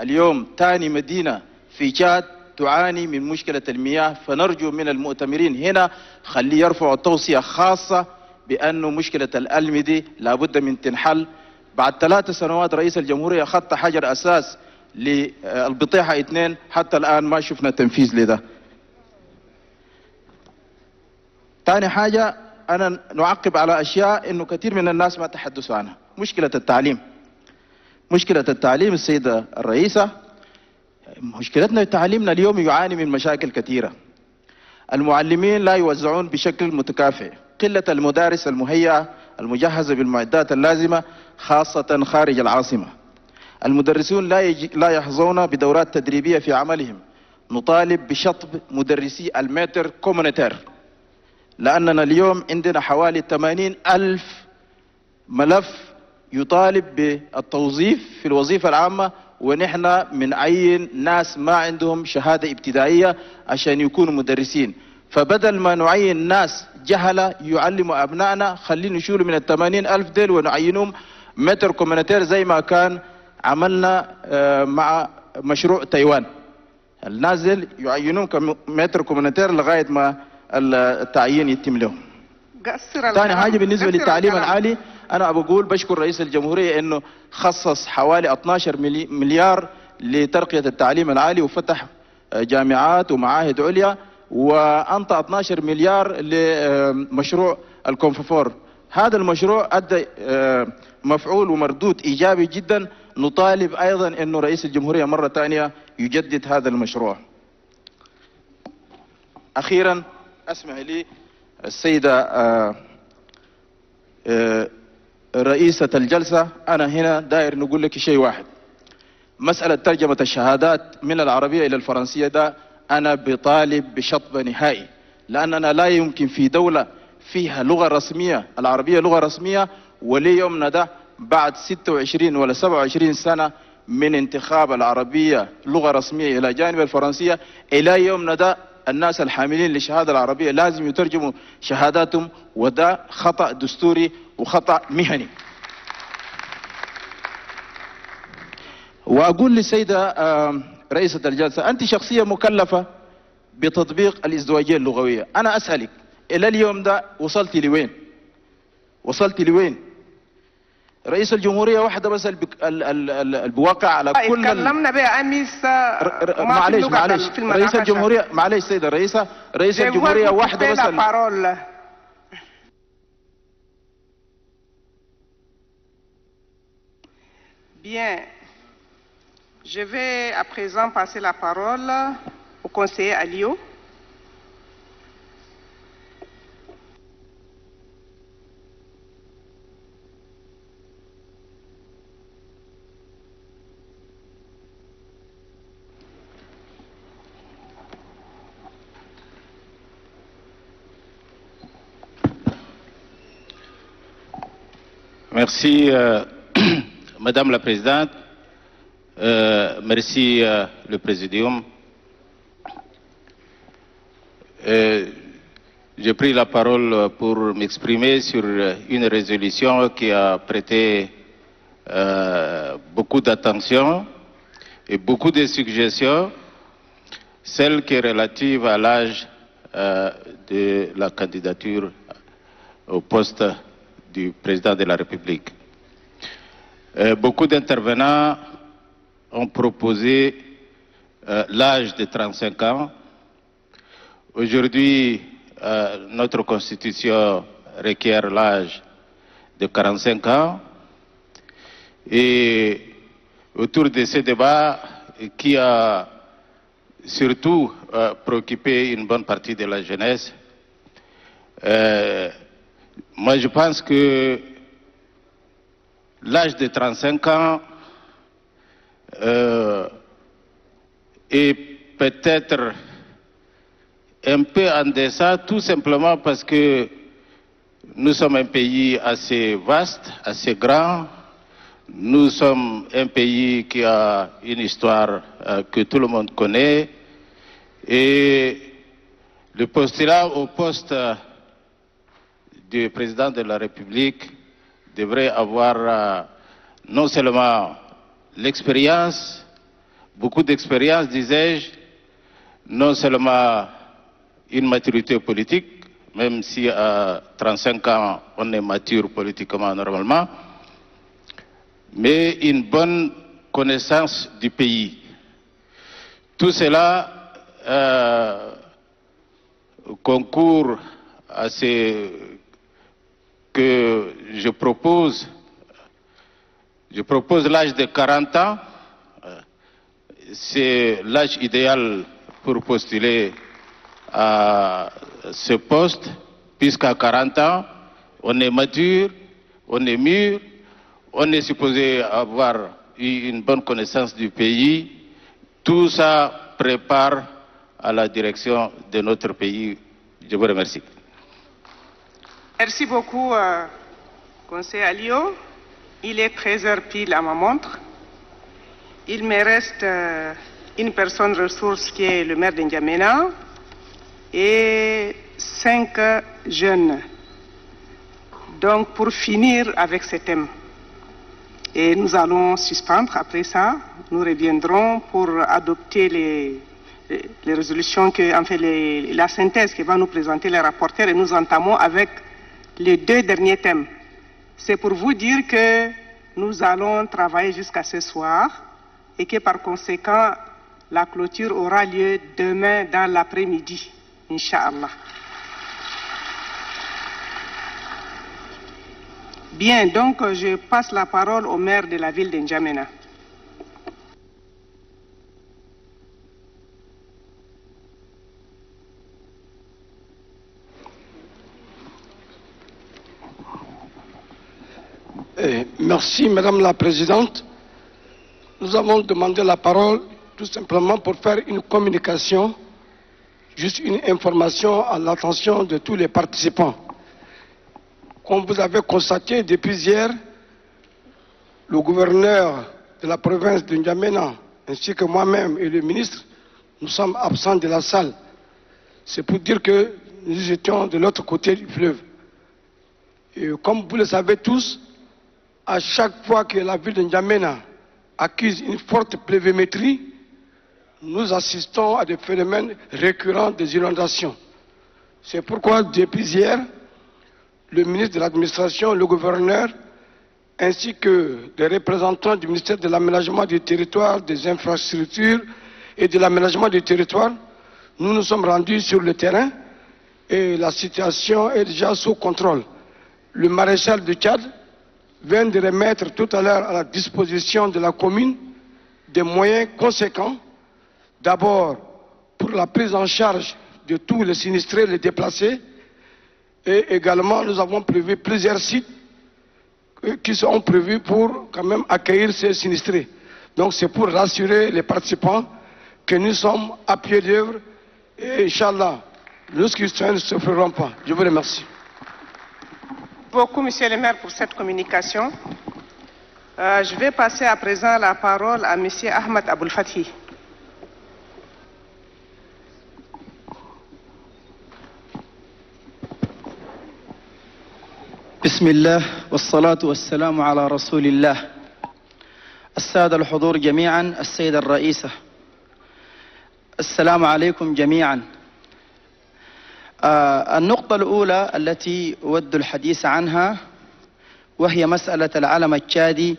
اليوم ثاني مدينة في تشاد تعاني من مشكلة المياه، فنرجو من المؤتمرين هنا خلي يرفعوا توصية خاصة بأنه مشكلة الألمدي لابد من تنحل. بعد 3 سنوات رئيس الجمهورية خط حجر أساس للبطيحة 2، حتى الآن ما شفنا تنفيذ لده. ثاني حاجة أنا نعقب على أشياء إنه كثير من الناس ما تحدثوا عنها. مشكلة التعليم، مشكلة التعليم السيدة الرئيسة، مشكلتنا تعليمنا اليوم يعاني من مشاكل كثيرة. المعلمين لا يوزعون بشكل متكافئ، قلة المدارس المهيئة المجهزة بالمعدات اللازمة خاصة خارج العاصمة. المدرسون لا يحظون بدورات تدريبية في عملهم. نطالب بشطب مدرسي المتر كومونيتير، لأننا اليوم عندنا حوالي 80,000 ملف يطالب بالتوظيف في الوظيفة العامة، ونحن بنعين ناس ما عندهم شهادة ابتدائية عشان يكونوا مدرسين. فبدل ما نعين ناس جهلة يعلموا أبنائنا، خلينا نشيلوا من 80,000 ديل ونعينهم متر كومونيتير زي ما كان عملنا مع مشروع تايوان. النازل يعينون كمتر كومونيتير لغاية ما التعيين يتم لهم. ثاني حاجة بالنسبة للتعليم العالي، أنا بقول بشكر رئيس الجمهورية إنه خصص حوالي 12 مليار لترقية التعليم العالي وفتح جامعات ومعاهد عليا، وأنطى 12 مليار لمشروع الكونفور. هذا المشروع أدى مفعول ومردود إيجابي جدا. نطالب أيضا أنه رئيس الجمهورية مرة ثانية يجدد هذا المشروع. أخيرا أسمح لي السيدة رئيسة الجلسة، أنا هنا داير نقول لك شيء واحد. مسألة ترجمة الشهادات من العربية إلى الفرنسية ده أنا بطالب بشطب نهائي، لأننا لا يمكن في دولة فيها لغة رسمية، العربية لغة رسمية، وليومنا ده بعد 26 ولا 27 سنة من انتخاب العربية لغة رسمية إلى جانب الفرنسية، إلى يومنا ده الناس الحاملين للشهادة العربية لازم يترجموا شهاداتهم، وده خطأ دستوري وخطأ مهني. وأقول للسيدة رئيسة الجلسة، أنت شخصية مكلفة بتطبيق الازدواجية اللغوية. أنا أسألك إلى اليوم ده وصلتي لوين؟ وصلتي لوين؟ رئيس الجمهورية واحدة بس البواقع على كل اتكلمنا بها أمس. معلش رئيس الجمهورية، معلش سيدة رئيسة، رئيس الجمهورية واحدة بس Bien. Je vais à présent passer la parole au conseiller Alio. Merci, Madame la Présidente. Merci, le Présidium. J'ai pris la parole pour m'exprimer sur une résolution qui a prêté beaucoup d'attention et beaucoup de suggestions, celle qui est relative à l'âge de la candidature au poste du président de la République. Beaucoup d'intervenants ont proposé l'âge de 35 ans. Aujourd'hui, notre Constitution requiert l'âge de 45 ans. Et autour de ce débat qui a surtout préoccupé une bonne partie de la jeunesse, moi je pense que l'âge de 35 ans est peut-être un peu en deçà, tout simplement parce que nous sommes un pays assez vaste, assez grand. Nous sommes un pays qui a une histoire que tout le monde connaît. Et le postulat au poste du président de la République devrait avoir non seulement l'expérience, beaucoup d'expérience, disais-je, non seulement une maturité politique, même si à 35 ans on est mature politiquement normalement, mais une bonne connaissance du pays. Tout cela concourt à ce que je propose l'âge de 40 ans. C'est l'âge idéal pour postuler à ce poste, puisqu'à 40 ans, on est mature, on est mûr, on est supposé avoir eu une bonne connaissance du pays. Tout ça prépare à la direction de notre pays. Je vous remercie. Merci beaucoup, conseiller Alio. Il est 13h pile à ma montre. Il me reste une personne ressource qui est le maire de N'Djamena et 5 jeunes. Donc, pour finir avec ce thème, et nous allons suspendre. Après ça, nous reviendrons pour adopter les résolutions, la synthèse que va nous présenter les rapporteurs, et nous entamons avec les 2 derniers thèmes. C'est pour vous dire que nous allons travailler jusqu'à ce soir et que par conséquent, la clôture aura lieu demain dans l'après-midi, Inch'Allah. Bien, donc je passe la parole au maire de la ville de N'Djamena. Merci Madame la Présidente. Nous avons demandé la parole tout simplement pour faire une communication, juste une information à l'attention de tous les participants. Comme vous avez constaté depuis hier, le gouverneur de la province de N'Djamena ainsi que moi-même et le ministre, nous sommes absents de la salle. C'est pour dire que nous étions de l'autre côté du fleuve. Et comme vous le savez tous, à chaque fois que la ville de N'Djamena accuse une forte pluviométrie, nous assistons à des phénomènes récurrents des inondations. C'est pourquoi depuis hier, le ministre de l'Administration, le gouverneur, ainsi que des représentants du ministère de l'Aménagement du territoire, des infrastructures et de l'aménagement du territoire, nous nous sommes rendus sur le terrain et la situation est déjà sous contrôle. Le maréchal du Tchad vient de remettre tout à l'heure à la disposition de la commune des moyens conséquents, d'abord pour la prise en charge de tous les sinistrés, les déplacés, et également nous avons prévu plusieurs sites qui seront prévus pour quand même accueillir ces sinistrés. Donc c'est pour rassurer les participants que nous sommes à pied d'œuvre et Inch'Allah, nos questions ne se feront pas. Je vous remercie. Beaucoup, Monsieur le maire, pour cette communication. Je vais passer à présent la parole à Monsieur Ahmed Aboul Fathi. بسم الله والصلاة والسلام على رسول الله. السادة الحضور جميعا، السيدة الرئيسة، السلام عليكم جميعا. النقطة الأولى التي أود الحديث عنها وهي مسألة العلم التشادي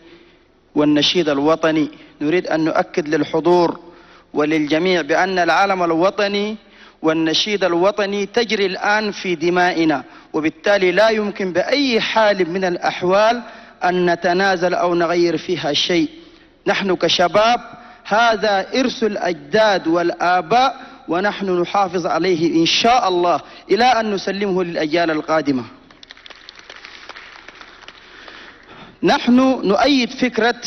والنشيد الوطني. نريد أن نؤكد للحضور وللجميع بأن العلم الوطني والنشيد الوطني تجري الآن في دمائنا، وبالتالي لا يمكن بأي حال من الأحوال أن نتنازل أو نغير فيها شيء. نحن كشباب هذا إرث الأجداد والآباء، ونحن نحافظ عليه إن شاء الله إلى أن نسلمه للأجيال القادمة. نحن نؤيد فكرة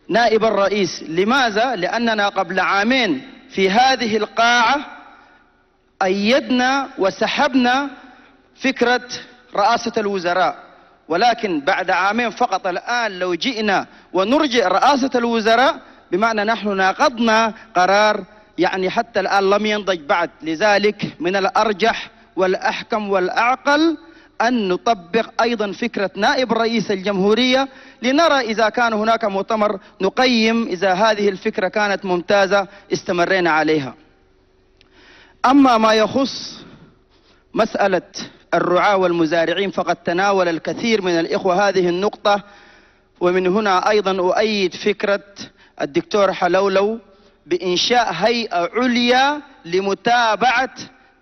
نائب الرئيس. لماذا؟ لأننا قبل عامين في هذه القاعة أيدنا وسحبنا فكرة رئاسة الوزراء، ولكن بعد عامين فقط الآن لو جئنا ونرجع رئاسة الوزراء بمعنى نحن ناقضنا قرار يعني حتى الآن لم ينضج بعد. لذلك من الأرجح والأحكم والأعقل أن نطبق أيضا فكرة نائب رئيس الجمهورية، لنرى إذا كان هناك مؤتمر نقيم إذا هذه الفكرة كانت ممتازة استمرينا عليها. أما ما يخص مسألة الرعاة والمزارعين فقد تناول الكثير من الإخوة هذه النقطة، ومن هنا أيضا أؤيد فكرة الدكتور حلولو بإنشاء هيئة عليا لمتابعة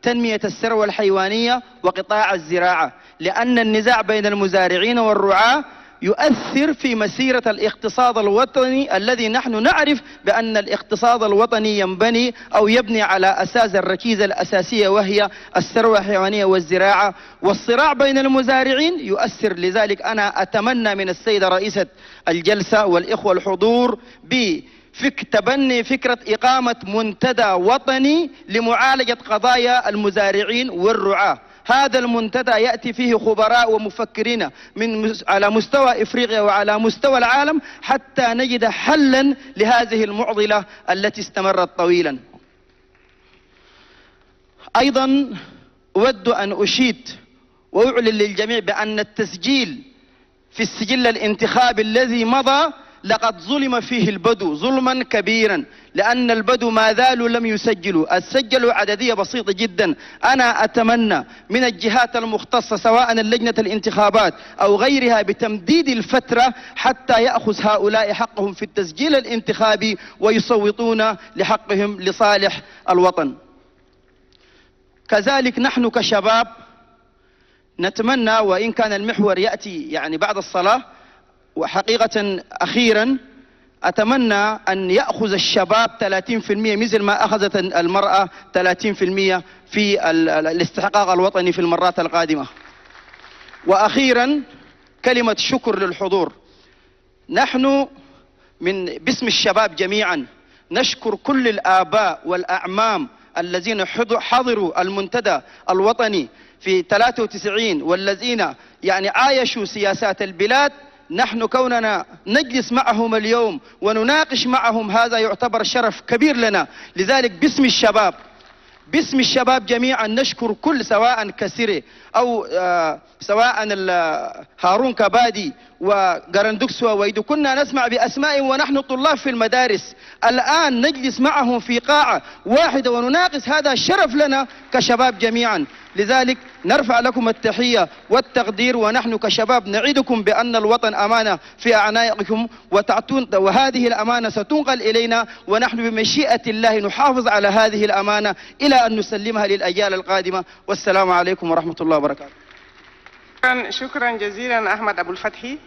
تنمية الثروة الحيوانية وقطاع الزراعة، لأن النزاع بين المزارعين والرعاة يؤثر في مسيرة الاقتصاد الوطني الذي نحن نعرف بأن الاقتصاد الوطني ينبني أو يبني على أساس الركيزة الأساسية وهي الثروة الحيوانية والزراعة، والصراع بين المزارعين يؤثر. لذلك أنا أتمنى من السيدة رئيسة الجلسة والإخوة الحضور تبني فكرة إقامة منتدى وطني لمعالجة قضايا المزارعين والرعاة. هذا المنتدى يأتي فيه خبراء ومفكرين على مستوى إفريقيا وعلى مستوى العالم حتى نجد حلا لهذه المعضلة التي استمرت طويلا. أيضا أود أن أشيد وأعلن للجميع بأن التسجيل في السجل الانتخابي الذي مضى لقد ظلم فيه البدو ظلما كبيرا، لأن البدو ما زالوا لم يسجلوا، سجلوا عددية بسيطة جدا. أنا أتمنى من الجهات المختصة سواء اللجنة الانتخابات أو غيرها بتمديد الفترة حتى يأخذ هؤلاء حقهم في التسجيل الانتخابي ويصوتون لحقهم لصالح الوطن. كذلك نحن كشباب نتمنى وإن كان المحور يأتي يعني بعد الصلاة، وحقيقة أخيرا أتمنى أن يأخذ الشباب 30% مثل ما أخذت المرأة 30% في الاستحقاق الوطني في المرات القادمة. وأخيرا كلمة شكر للحضور. نحن باسم الشباب جميعا نشكر كل الآباء والأعمام الذين حضروا المنتدى الوطني في 93 والذين يعني عايشوا سياسات البلاد. نحن كوننا نجلس معهم اليوم ونناقش معهم هذا يعتبر شرف كبير لنا. لذلك باسم الشباب جميعا نشكر كل، سواء كسري أو سواء هارون كبادي وقرندكسوا ويدو، كنا نسمع بأسمائهم ونحن طلاب في المدارس، الآن نجلس معهم في قاعة واحدة ونناقش، هذا شرف لنا كشباب جميعا. لذلك نرفع لكم التحية والتقدير، ونحن كشباب نعيدكم بأن الوطن أمانة في أعناقكم وهذه الأمانة ستنقل إلينا، ونحن بمشيئة الله نحافظ على هذه الأمانة إلى أن نسلمها للأجيال القادمة. والسلام عليكم ورحمة الله وبركاته. شكرا جزيلا أحمد أبو الفتحي.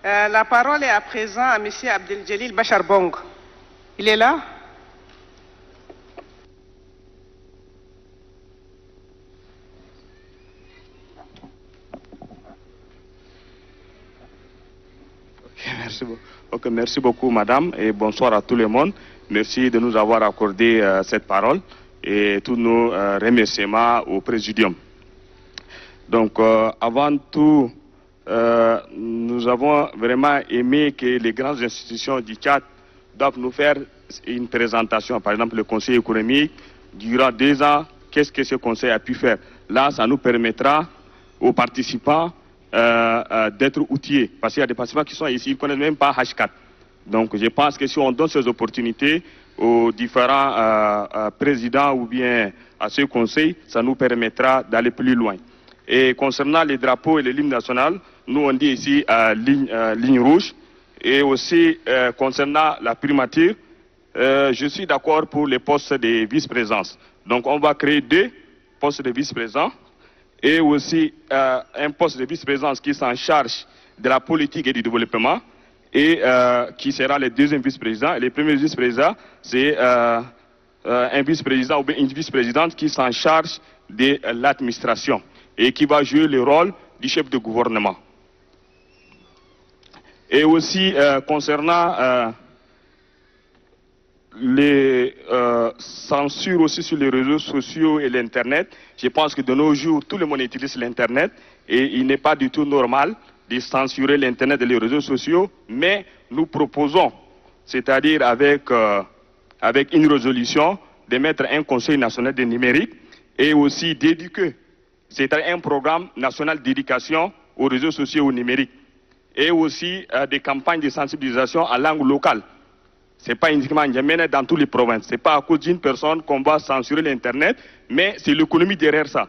La parole est à présent à M. Abdeljalil Bachar Bong. Il est là? Merci beaucoup, madame, et bonsoir à tout le monde. Merci de nous avoir accordé cette parole et tous nos remerciements au Présidium. Donc, avant tout, nous avons vraiment aimé que les grandes institutions du Tchad doivent nous faire une présentation. Par exemple, le Conseil économique, durant 2 ans, qu'est-ce que ce Conseil a pu faire? Là, ça nous permettra aux participants d'être outillés. Parce qu'il y a des participants qui sont ici, ils ne connaissent même pas H4. Donc, je pense que si on donne ces opportunités aux différents présidents ou bien à ce Conseil, ça nous permettra d'aller plus loin. Et concernant les drapeaux et les lignes nationales, nous on dit ici ligne rouge. Et aussi concernant la primature, je suis d'accord pour les postes de vice-présidence. Donc on va créer 2 postes de vice-président et aussi un poste de vice-présidence qui s'en charge de la politique et du développement et qui sera le 2e vice-président. Et le 1er vice-président, c'est un vice-président ou bien une vice-présidente qui s'en charge de l'administration et qui va jouer le rôle du chef de gouvernement. Et aussi concernant les censures aussi sur les réseaux sociaux et l'Internet, je pense que de nos jours, tout le monde utilise l'Internet et il n'est pas du tout normal de censurer l'Internet et les réseaux sociaux, mais nous proposons, c'est-à-dire avec une résolution, de mettre un Conseil national du numérique et aussi d'éduquer. C'est-à-dire un programme national d'éducation aux réseaux sociaux et au numérique. Et aussi des campagnes de sensibilisation en langue locale. Ce n'est pas uniquement en Yémen, dans toutes les provinces. Ce n'est pas à cause d'une personne qu'on va censurer l'Internet, mais c'est l'économie derrière ça.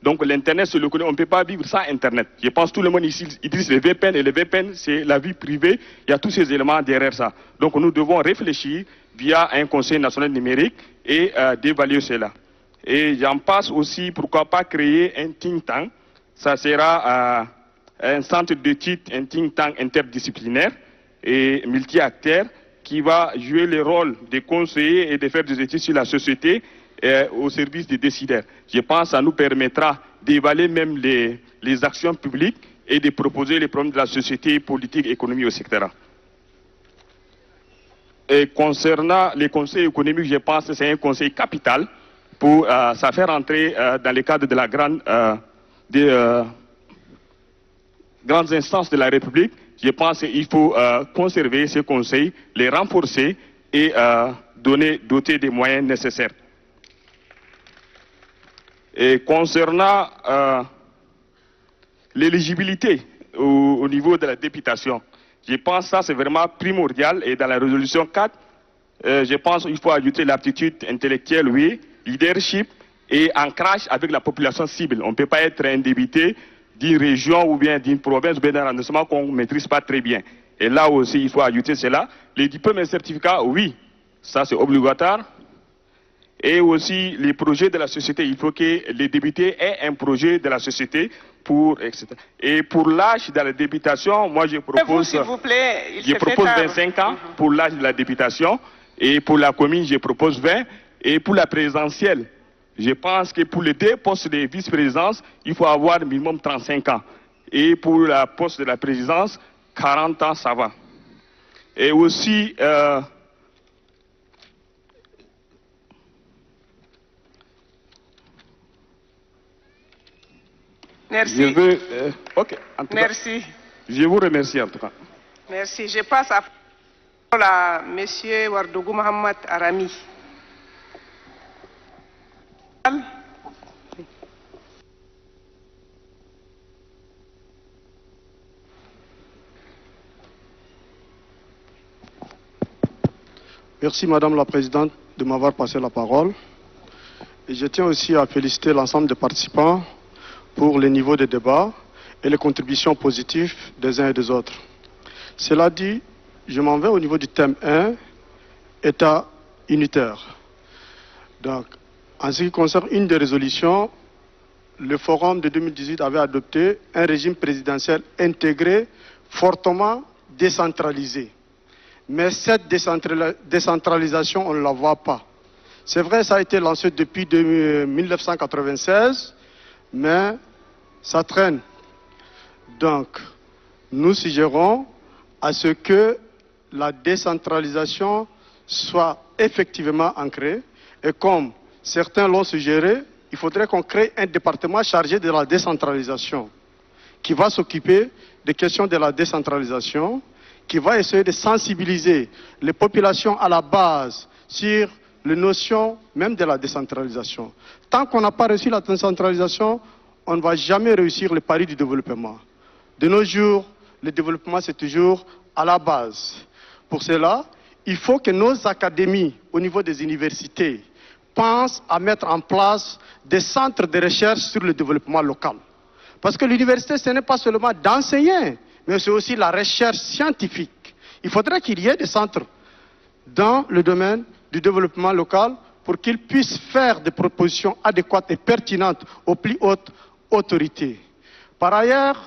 Donc l'Internet, c'est l'économie. On ne peut pas vivre sans Internet. Je pense que tout le monde ici utilise le VPN, et le VPN, c'est la vie privée. Il y a tous ces éléments derrière ça. Donc nous devons réfléchir via un Conseil national numérique et d'évaluer cela. Et j'en passe aussi, pourquoi pas créer un think tank. Ça sera un centre d'études, un think tank interdisciplinaire et multi-acteurs qui va jouer le rôle de conseiller et de faire des études sur la société au service des décideurs. Je pense que ça nous permettra d'évaluer même les actions publiques et de proposer les problèmes de la société, politique, économie, etc. Et concernant les conseils économiques, je pense que c'est un conseil capital pour ça faire entrer dans le cadre de la grandes instances de la République. Je pense qu'il faut conserver ces conseils, les renforcer et doter des moyens nécessaires. Et concernant l'éligibilité au niveau de la députation, je pense que ça c'est vraiment primordial et dans la résolution 4, je pense qu'il faut ajouter l'aptitude intellectuelle, oui, leadership et ancrage avec la population cible. On ne peut pas être un député d'une région ou bien d'une province ou bien d'un arrondissement qu'on ne maîtrise pas très bien. Et là aussi, il faut ajouter cela. Les diplômes et certificats, oui, ça c'est obligatoire. Et aussi les projets de la société. Il faut que les députés aient un projet de la société pour, etc. Et pour l'âge de la députation, moi je propose, s'il vous plaît, je propose 25 ans pour l'âge de la députation. Et pour la commune, je propose 20. Et pour la présidentielle, je pense que pour les deux postes de vice-présidence, il faut avoir minimum 35 ans. Et pour la poste de la présidence, 40 ans, ça va. Et aussi, merci. Je veux, ok, en tout merci. cas, je vous remercie en tout cas. Merci. Je passe à la M. Wardougou Mohamed Arami. Merci Madame la Présidente de m'avoir passé la parole. Et je tiens aussi à féliciter l'ensemble des participants pour le niveau des débats et les contributions positives des uns et des autres. Cela dit, je m'en vais au niveau du thème 1, État unitaire. Donc, en ce qui concerne une des résolutions, le Forum de 2018 avait adopté un régime présidentiel intégré, fortement décentralisé. Mais cette décentralisation, on ne la voit pas. C'est vrai, ça a été lancé depuis 1996, mais ça traîne. Donc, nous suggérons à ce que la décentralisation soit effectivement ancrée. Et comme certains l'ont suggéré, il faudrait qu'on crée un département chargé de la décentralisation, qui va s'occuper des questions de la décentralisation, qui va essayer de sensibiliser les populations à la base sur les notions même de la décentralisation. Tant qu'on n'a pas réussi la décentralisation, on ne va jamais réussir le pari du développement. De nos jours, le développement, c'est toujours à la base. Pour cela, il faut que nos académies, au niveau des universités, pensent à mettre en place des centres de recherche sur le développement local. Parce que l'université, ce n'est pas seulement d'enseigner, mais c'est aussi la recherche scientifique. Il faudrait qu'il y ait des centres dans le domaine du développement local pour qu'ils puissent faire des propositions adéquates et pertinentes aux plus hautes autorités. Par ailleurs,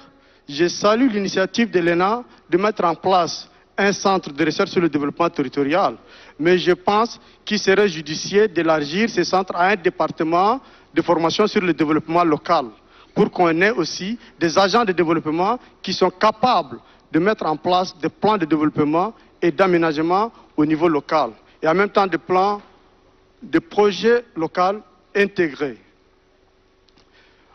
je salue l'initiative de l'ENA de mettre en place un centre de recherche sur le développement territorial, mais je pense qu'il serait judicieux d'élargir ce centre à un département de formation sur le développement local, pour qu'on ait aussi des agents de développement qui sont capables de mettre en place des plans de développement et d'aménagement au niveau local, et en même temps des plans de projets locaux intégrés.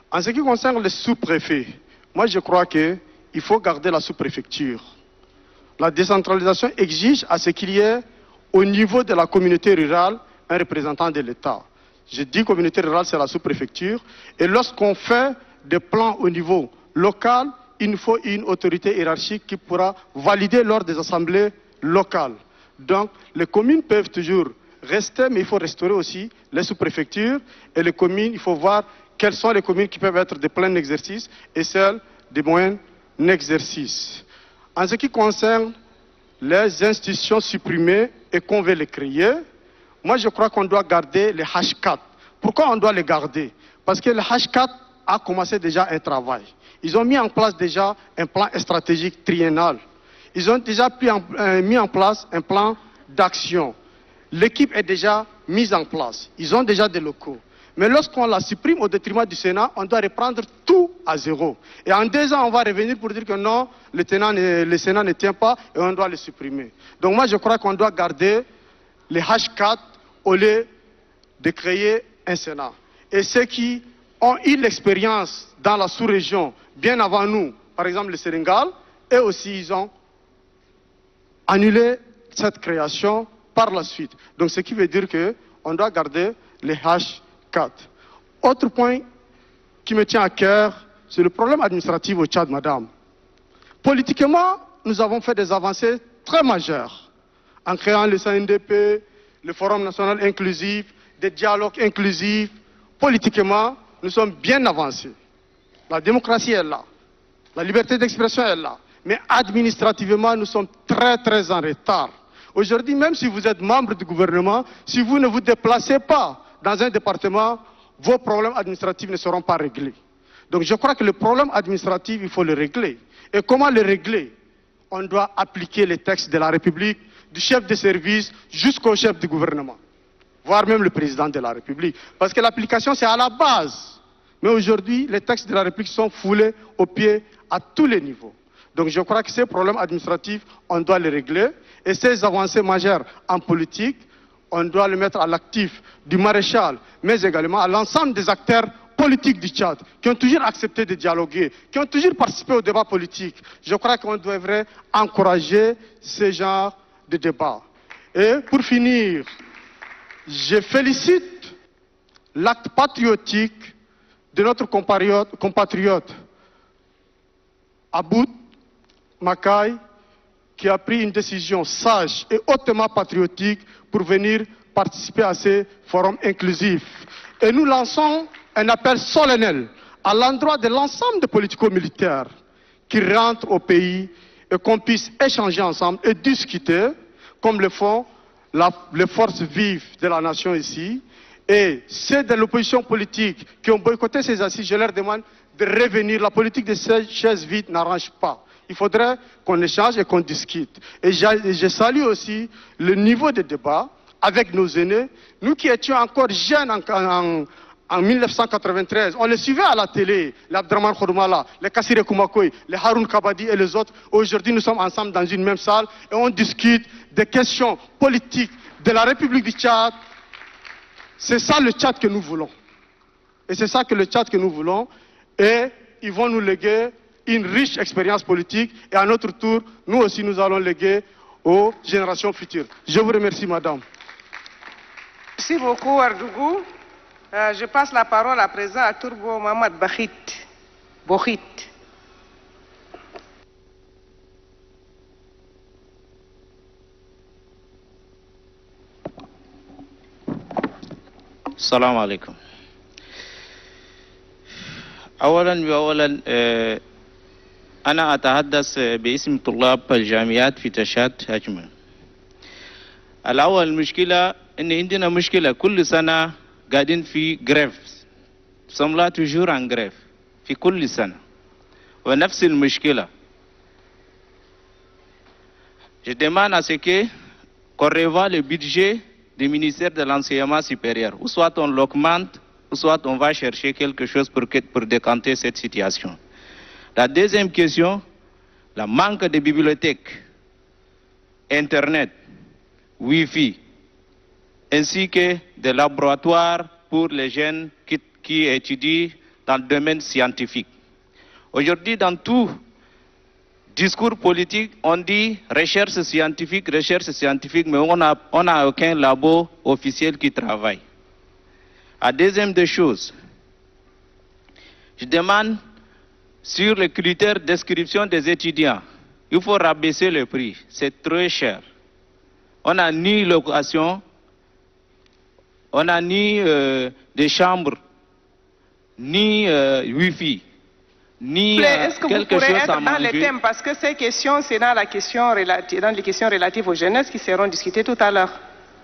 En ce qui concerne les sous-préfets, moi je crois qu'il faut garder la sous-préfecture. La décentralisation exige à ce qu'il y ait au niveau de la communauté rurale un représentant de l'État. Je dis communauté rurale, c'est la sous-préfecture. Et lorsqu'on fait des plans au niveau local, il nous faut une autorité hiérarchique qui pourra valider lors des assemblées locales. Donc, les communes peuvent toujours rester, mais il faut restaurer aussi les sous-préfectures. Et les communes, il faut voir quelles sont les communes qui peuvent être de plein exercice et celles de moyen exercice. En ce qui concerne les institutions supprimées et qu'on veut les créer, moi je crois qu'on doit garder les H4. Pourquoi on doit les garder? Parce que le H4 a commencé déjà un travail. Ils ont mis en place déjà un plan stratégique triennal. Ils ont déjà mis en place un plan d'action. L'équipe est déjà mise en place. Ils ont déjà des locaux. Mais lorsqu'on la supprime au détriment du Sénat, on doit reprendre tout à zéro. Et en 2 ans, on va revenir pour dire que non, le Sénat ne tient pas et on doit le supprimer. Donc moi, je crois qu'on doit garder les H4 au lieu de créer un Sénat. Et ceux qui ont eu l'expérience dans la sous-région bien avant nous, par exemple le Sénégal, eux aussi, ils ont annulé cette création par la suite. Donc ce qui veut dire qu'on doit garder les H4. Autre point qui me tient à cœur, c'est le problème administratif au Tchad, madame. Politiquement, nous avons fait des avancées très majeures en créant le CNDP, le Forum national inclusif, des dialogues inclusifs. Politiquement, nous sommes bien avancés. La démocratie est là. La liberté d'expression est là. Mais administrativement, nous sommes très en retard. Aujourd'hui, même si vous êtes membre du gouvernement, si vous ne vous déplacez pas dans un département, vos problèmes administratifs ne seront pas réglés. Donc je crois que le problème administratif, il faut le régler. Et comment le régler? On doit appliquer les textes de la République, du chef de service jusqu'au chef du gouvernement, voire même le président de la République. Parce que l'application, c'est à la base. Mais aujourd'hui, les textes de la République sont foulés aux pieds à tous les niveaux. Donc je crois que ces problèmes administratifs, on doit les régler. Et ces avancées majeures en politique, on doit les mettre à l'actif du maréchal, mais également à l'ensemble des acteurs politiques du Tchad, qui ont toujours accepté de dialoguer, qui ont toujours participé au débat politique. Je crois qu'on devrait encourager ce genre de débat. Et pour finir, je félicite l'acte patriotique de notre compatriote Aboud Makai, qui a pris une décision sage et hautement patriotique pour venir participer à ces forums inclusifs. Et nous lançons un appel solennel à l'endroit de l'ensemble des politico-militaires qui rentrent au pays et qu'on puisse échanger ensemble et discuter, comme le font les forces vives de la nation ici. Et ceux de l'opposition politique qui ont boycotté ces assises, je leur demande de revenir. La politique de ces chaises vides n'arrange pas. Il faudrait qu'on échange et qu'on discute. Et je salue aussi le niveau de débat avec nos aînés. Nous qui étions encore jeunes en 1993, on les suivait à la télé, les Abdraman Khouroumala, les Kassire Koumakoy, les Haroun Kabadi et les autres. Aujourd'hui, nous sommes ensemble dans une même salle et on discute des questions politiques de la République du Tchad. C'est ça le Tchad que nous voulons. Et c'est ça que le Tchad que nous voulons. Et ils vont nous léguer une riche expérience politique. Et à notre tour, nous aussi, nous allons léguer aux générations futures. Je vous remercie, madame. Merci beaucoup, Ardougou. Je passe la parole à présent à Turbo Mohamed Bokhit. السلام عليكم. أولا أنا أتحدث باسم طلاب الجامعات في تشاد أجمع. الأول المشكلة إن عندنا مشكلة كل سنة قاعدين في جريف. سملا toujours en grève في كل سنة ونفس المشكلة. Je demande à ce qu'on revoie le budget du ministère de l'enseignement supérieur, ou soit on l'augmente, ou soit on va chercher quelque chose pour décanter cette situation. La deuxième question, le manque de bibliothèques, Internet, Wi-Fi, ainsi que des laboratoires pour les jeunes qui étudient dans le domaine scientifique. Aujourd'hui, dans tout discours politique, on dit recherche scientifique, mais on n'a aucun labo officiel qui travaille. La deuxième des choses, je demande sur les critères d'inscription des étudiants, il faut rabaisser le prix, c'est très cher. On n'a ni location, on n'a ni des chambres, ni Wi-Fi. Est-ce que vous pourrez être dans les thèmes, parce que ces questions, c'est dans les questions relatives aux jeunesses qui seront discutées tout à l'heure.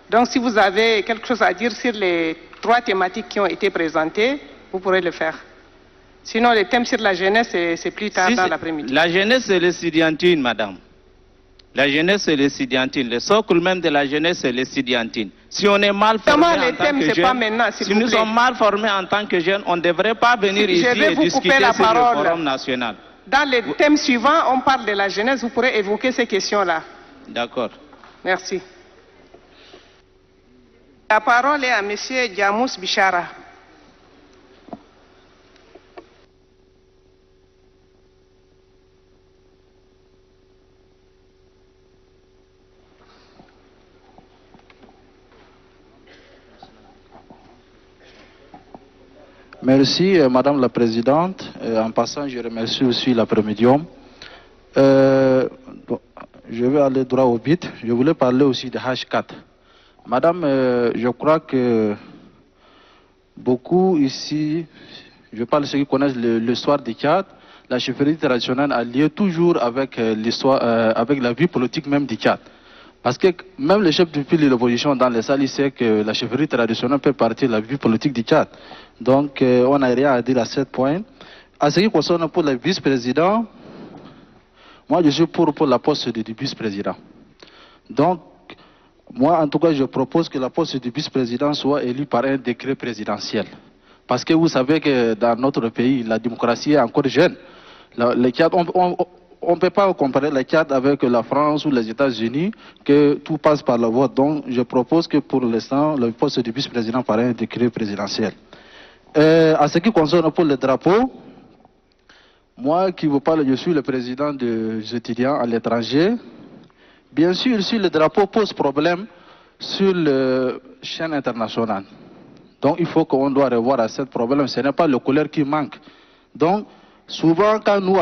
Donc si vous avez quelque chose à dire sur les 3 thématiques qui ont été présentées, vous pourrez le faire. Sinon, les thèmes sur la jeunesse, c'est plus tard dans l'après-midi. La jeunesse, c'est l'étudiantine, madame. La jeunesse, c'est l'étudiantine. Le socle même de la jeunesse, c'est l'étudiantine. Si on est mal formé en tant que jeune, si nous sommes mal formés en tant que jeunes, on ne devrait pas venir ici et discuter sur le forum national. Dans les thèmes suivants, on parle de la jeunesse, vous pourrez évoquer ces questions-là. D'accord. Merci. La parole est à M. Djamous Bichara. Merci, Madame la Présidente. En passant, je remercie aussi l'après-médium. Je vais aller droit au but. Je voulais parler aussi de H4. Madame, je crois que beaucoup ici, je parle de ceux qui connaissent l'histoire du Tchad, la chefferie traditionnelle a lié toujours avec l'histoire, avec la vie politique même du Tchad. Parce que même le chef du pile de l'opposition dans les salles, il sait que la chefferie traditionnelle peut partir de la vie politique du Tchad. Donc, on n'a rien à dire à ce point. À ce qui concerne pour le vice-président, moi je suis pour la poste du vice-président. Donc, moi en tout cas, je propose que la poste du vice-président soit élue par un décret présidentiel. Parce que vous savez que dans notre pays, la démocratie est encore jeune. Le Tchad, on ne peut pas comparer le Tchad avec la France ou les États-Unis, que tout passe par le vote. Donc, je propose que pour l'instant, le poste du vice-président par un décret présidentiel. À ce qui concerne pour le drapeau, moi qui vous parle, je suis le président des étudiants à l'étranger. Bien sûr, si le drapeau pose problème sur la chaîne internationale, donc il faut qu'on doit revoir à ce problème. Ce n'est pas le couleur qui manque. Donc, souvent, quand nous,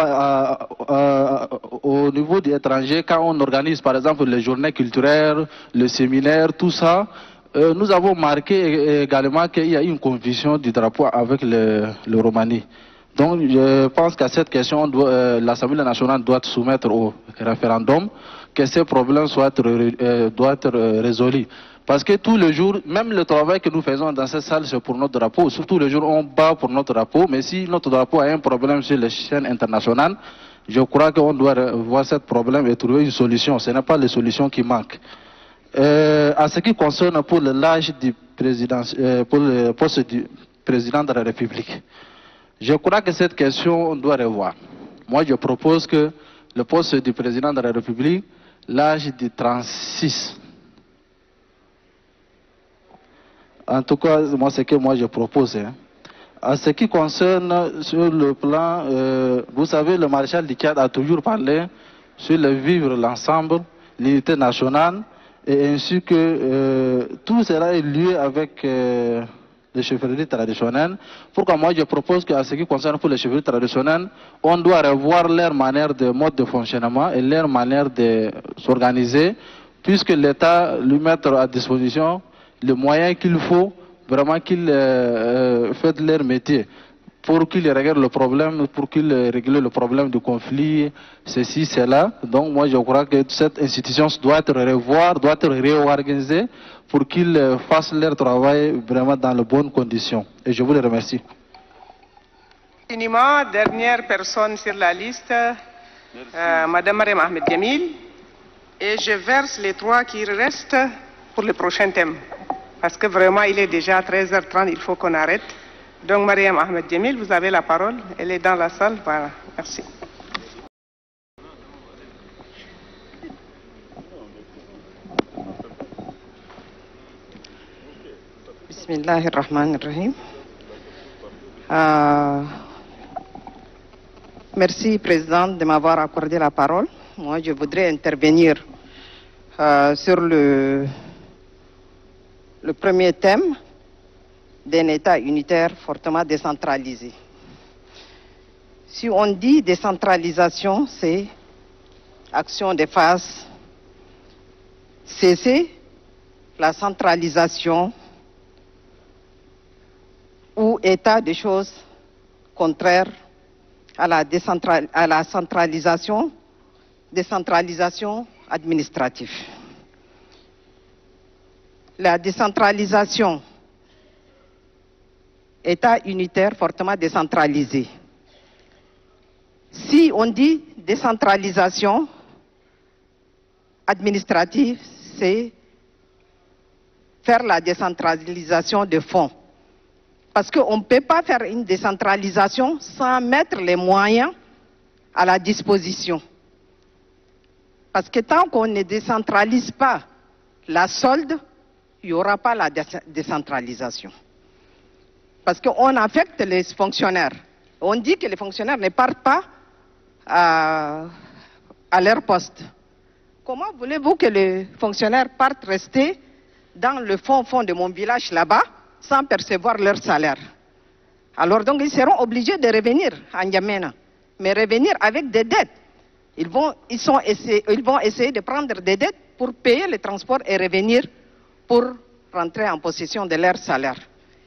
au niveau des étrangers, quand on organise par exemple les journées culturelles, le séminaire, tout ça, nous avons marqué également qu'il y a une confusion du drapeau avec le Roumanie. Donc je pense qu'à cette question, l'Assemblée nationale doit soumettre au référendum que ces problèmes doivent être résolus. Parce que tous les jours, même le travail que nous faisons dans cette salle, c'est pour notre drapeau. Surtout les jours, on bat pour notre drapeau. Mais si notre drapeau a un problème sur les chaînes internationales, je crois qu'on doit voir ce problème et trouver une solution. Ce n'est pas les solutions qui manquent. À ce qui concerne pour l'âge du président, pour le poste du président de la République, je crois que cette question, on doit revoir. Moi, je propose que le poste du président de la République, l'âge de 36. En tout cas, moi, c'est ce que moi je propose. Hein. À ce qui concerne sur le plan, vous savez, le maréchal du Tchad a toujours parlé sur le vivre l'ensemble, l'unité nationale, et ainsi que tout sera lié avec les chefferies traditionnelles. Pourquoi moi je propose qu'à ce qui concerne pour les chefferies traditionnelles, on doit revoir leur manière de mode de fonctionnement et leur manière de s'organiser, puisque l'État lui mettre à disposition les moyens qu'il faut, vraiment qu'ils fassent leur métier, pour qu'ils règlent le problème, pour qu'ils règlent le problème du conflit, ceci, cela. Donc moi je crois que cette institution doit être revue, doit être réorganisée, pour qu'ils fassent leur travail vraiment dans de bonnes conditions. Et je vous les remercie. Dernière personne sur la liste, Madame Mariam Ahmed Jamil. Et je verse les 3 qui restent pour le prochain thème. Parce que vraiment, il est déjà 13h30, il faut qu'on arrête. Donc, Mariam Ahmed Jamil, vous avez la parole. Elle est dans la salle. Voilà. Merci. Bismillahirrahmanirrahim. Merci, Président, de m'avoir accordé la parole. Moi, je voudrais intervenir sur le premier thème d'un État unitaire fortement décentralisé. Si on dit décentralisation, c'est action de phase, cesser la centralisation ou état de choses contraire à la décentralisation administrative. La décentralisation, État unitaire fortement décentralisé. Si on dit décentralisation administrative, c'est faire la décentralisation de fonds. Parce qu'on ne peut pas faire une décentralisation sans mettre les moyens à la disposition. Parce que tant qu'on ne décentralise pas la solde, il n'y aura pas la décentralisation. Parce qu'on affecte les fonctionnaires. On dit que les fonctionnaires ne partent pas à leur poste. Comment voulez-vous que les fonctionnaires partent rester dans le fond de mon village là-bas sans percevoir leur salaire? Alors donc ils seront obligés de revenir à N'Djamena, mais revenir avec des dettes. Ils vont essayer de prendre des dettes pour payer le transport et revenir pour rentrer en possession de leur salaire.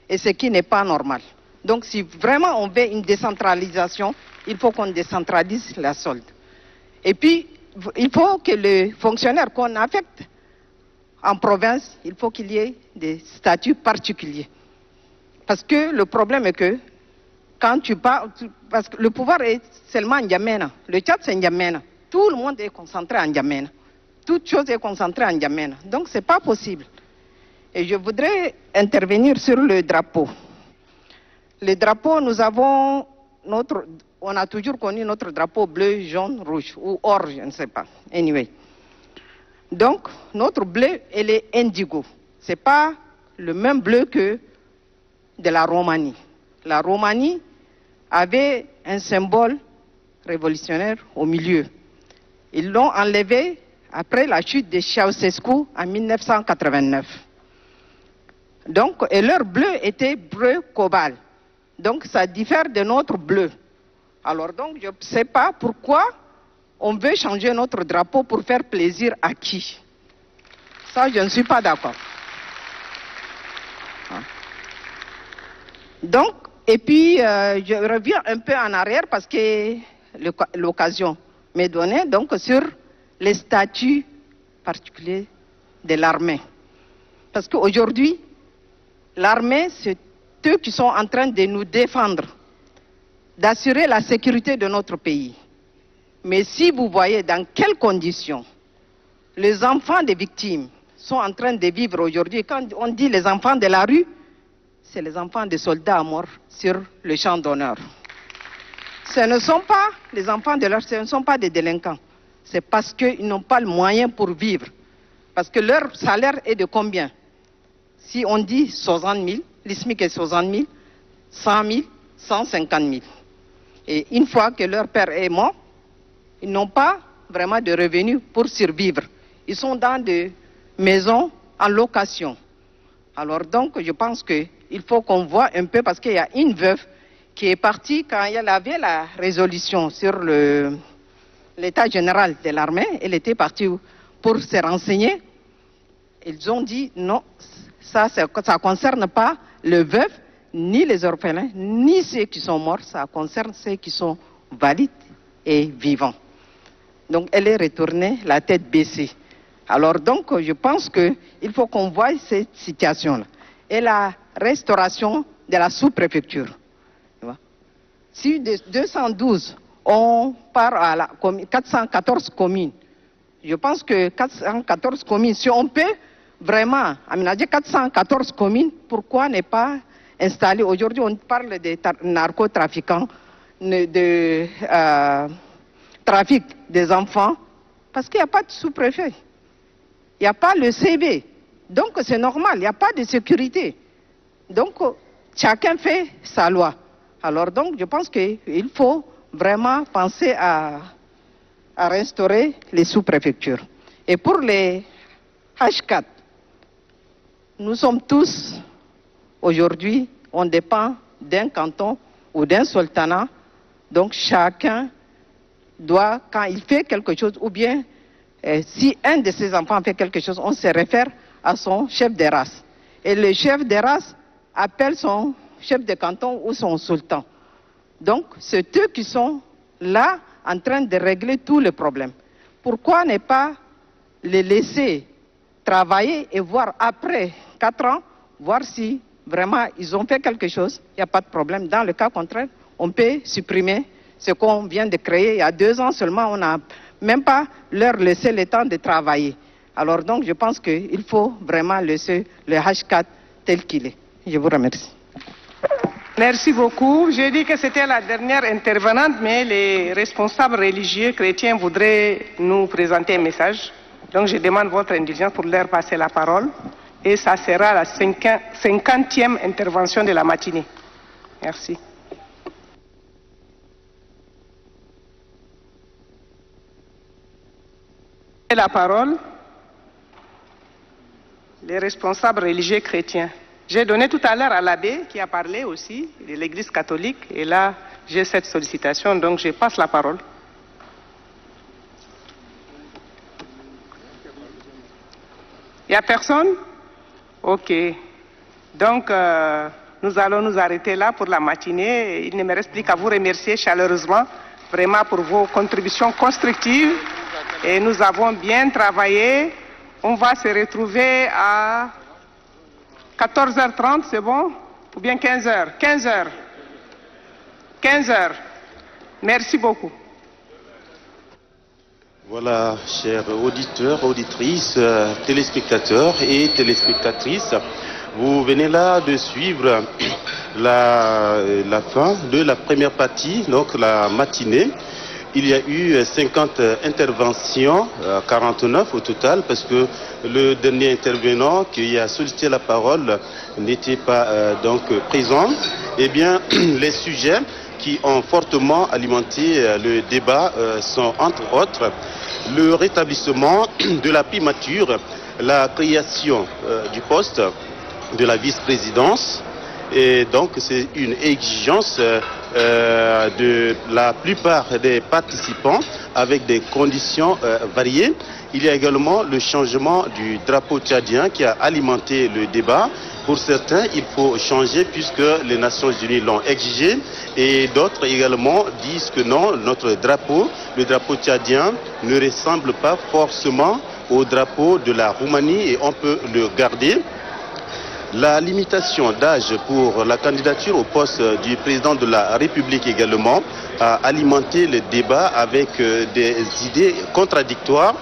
Et ce qui n'est pas normal. Donc si vraiment on veut une décentralisation, il faut qu'on décentralise la solde. Et puis, il faut que les fonctionnaires qu'on affecte en province, il faut qu'il y ait des statuts particuliers. Parce que le problème est que quand tu parles, parce que le pouvoir est seulement en N'Djamena. Le Tchad, c'est N'Djamena. Tout le monde est concentré en N'Djamena. Toute chose est concentrée en N'Djamena. Donc, ce n'est pas possible. Et je voudrais intervenir sur le drapeau. Le drapeau, on a toujours connu notre drapeau bleu, jaune, rouge, ou or, je ne sais pas. Anyway. Donc, notre bleu, elle est indigo. Ce n'est pas le même bleu que de la Roumanie. La Roumanie avait un symbole révolutionnaire au milieu. Ils l'ont enlevé après la chute de Ceausescu en 1989. Donc, et leur bleu était bleu cobalt. Donc, ça diffère de notre bleu. Alors, donc, je ne sais pas pourquoi on veut changer notre drapeau pour faire plaisir à qui. Ça, je ne suis pas d'accord. Donc, et puis, je reviens un peu en arrière parce que l'occasion m'est donnée, donc, sur les statuts particuliers de l'armée. Parce qu'aujourd'hui, l'armée, c'est eux qui sont en train de nous défendre, d'assurer la sécurité de notre pays. Mais si vous voyez dans quelles conditions les enfants des victimes sont en train de vivre aujourd'hui, quand on dit les enfants de la rue, c'est les enfants des soldats morts sur le champ d'honneur. Ce ne sont pas les enfants de leur, ce ne sont pas des délinquants. C'est parce qu'ils n'ont pas le moyen pour vivre. Parce que leur salaire est de combien? Si on dit 60 000, l'ISMIC est 60 000, 100 000, 150 000. Et une fois que leur père est mort, ils n'ont pas vraiment de revenus pour survivre. Ils sont dans des maisons en location. Alors donc, je pense qu'il faut qu'on voit un peu, parce qu'il y a une veuve qui est partie quand il y avait la résolution sur l'état général de l'armée. Elle était partie pour se renseigner. Ils ont dit non, ça ne concerne pas le veuf, ni les orphelins, ni ceux qui sont morts. Ça concerne ceux qui sont valides et vivants. Donc elle est retournée la tête baissée. Alors donc, je pense qu'il faut qu'on voie cette situation-là. Et la restauration de la sous-préfecture. Si de 212, on part à la 414 communes, je pense que 414 communes, si on peut vraiment aménager 414 communes, pourquoi ne pas installer? Aujourd'hui, on parle des narcotrafiquants, de trafic des enfants, parce qu'il n'y a pas de sous-préfet. Il n'y a pas le CV. Donc c'est normal, il n'y a pas de sécurité. Donc chacun fait sa loi. Alors donc je pense qu'il faut vraiment penser à restaurer les sous-préfectures. Et pour les H4, nous sommes tous, aujourd'hui, on dépend d'un canton ou d'un sultanat. Donc chacun doit, quand il fait quelque chose, ou bien si un de ses enfants fait quelque chose, on se réfère à son chef de race. Et le chef de race appelle son chef de canton ou son sultan. Donc, c'est eux qui sont là en train de régler tous les problèmes. Pourquoi ne pas les laisser travailler et voir après 4 ans, voir si vraiment ils ont fait quelque chose, il n'y a pas de problème. Dans le cas contraire, on peut supprimer ce qu'on vient de créer. Il y a 2 ans seulement, on n'a même pas leur laissé le temps de travailler. Alors donc, je pense qu'il faut vraiment laisser le H4 tel qu'il est. Je vous remercie. Merci beaucoup. J'ai dit que c'était la dernière intervenante, mais les responsables religieux chrétiens voudraient nous présenter un message. Donc je demande votre indulgence pour leur passer la parole. Et ça sera la 50e intervention de la matinée. Merci. La parole, les responsables religieux chrétiens. J'ai donné tout à l'heure à l'abbé qui a parlé aussi de l'Église catholique, et là j'ai cette sollicitation, donc je passe la parole. Il n'y a personne? Ok. Donc nous allons nous arrêter là pour la matinée. Il ne me reste plus qu'à vous remercier chaleureusement, vraiment pour vos contributions constructives. Et nous avons bien travaillé On va se retrouver à 14h30, c'est bon? Ou bien 15h? 15h. 15h. Merci beaucoup. Voilà, chers auditeurs, auditrices, téléspectateurs et téléspectatrices, vous venez là de suivre la fin de la première partie, donc la matinée. Il y a eu 50 interventions, 49 au total, parce que le dernier intervenant qui a sollicité la parole n'était pas donc présent. Eh bien, les sujets qui ont fortement alimenté le débat sont entre autres le rétablissement de la primature, la création du poste de la vice-présidence, et donc c'est une exigence de la plupart des participants avec des conditions variées. Il y a également le changement du drapeau tchadien qui a alimenté le débat. Pour certains, il faut changer puisque les Nations Unies l'ont exigé, et d'autres également disent que non, notre drapeau, le drapeau tchadien, ne ressemble pas forcément au drapeau de la Roumanie et on peut le garder. La limitation d'âge pour la candidature au poste du président de la République également a alimenté le débat avec des idées contradictoires.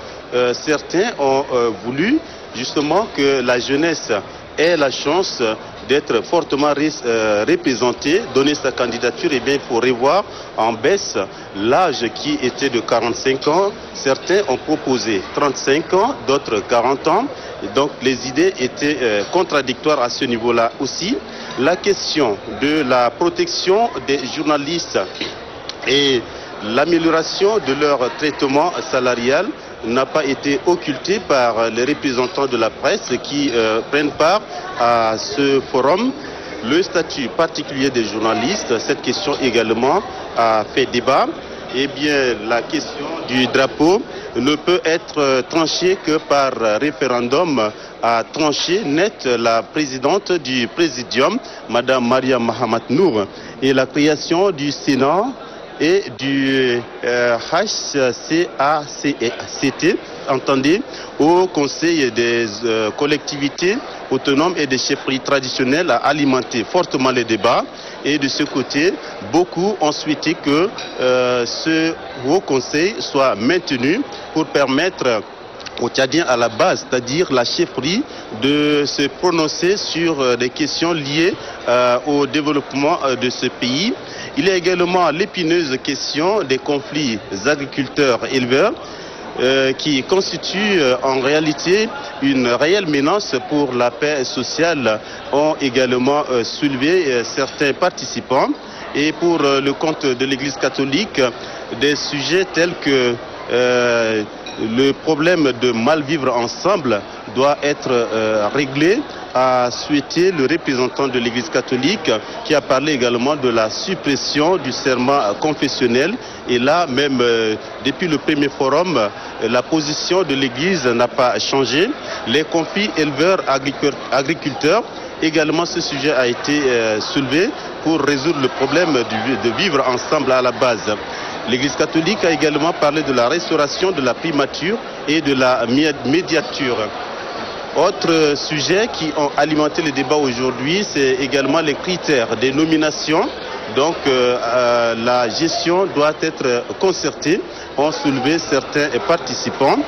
Certains ont voulu justement que la jeunesse ait la chance d'être fortement représentée, donner sa candidature. Et bien il faut revoir en baisse l'âge qui était de 45 ans. Certains ont proposé 35 ans, d'autres 40 ans. Et donc les idées étaient contradictoires à ce niveau-là aussi. La question de la protection des journalistes et l'amélioration de leur traitement salarial n'a pas été occultée par les représentants de la presse qui prennent part à ce forum. Le statut particulier des journalistes, cette question également a fait débat. Eh bien, la question du drapeau ne peut être tranchée que par référendum, a tranché net la présidente du Présidium, Madame Maria Mahamat Nour, et la création du Sénat et du HCACT, entendez, au Conseil des collectivités autonomes et des chefferies traditionnelles, a alimenté fortement les débats. Et de ce côté, beaucoup ont souhaité que ce haut conseil soit maintenu pour permettre aux Tchadiens à la base, c'est-à-dire la chefferie, de se prononcer sur des questions liées au développement de ce pays. Il y a également l'épineuse question des conflits agriculteurs-éleveurs qui constituent en réalité une réelle menace pour la paix sociale, ont également soulevé certains participants. Et pour le compte de l'Église catholique, des sujets tels que le problème de mal vivre ensemble doit être réglé, a souhaité le représentant de l'Église catholique, qui a parlé également de la suppression du serment confessionnel. Et là, même depuis le premier forum, la position de l'Église n'a pas changé. Les conflits éleveurs-agriculteurs, également ce sujet a été soulevé pour résoudre le problème de vivre ensemble à la base. L'Église catholique a également parlé de la restauration de la primature et de la médiature. Autre sujet qui ont alimenté le débat aujourd'hui, c'est également les critères des nominations. Donc la gestion doit être concertée, ont soulevé certains participants.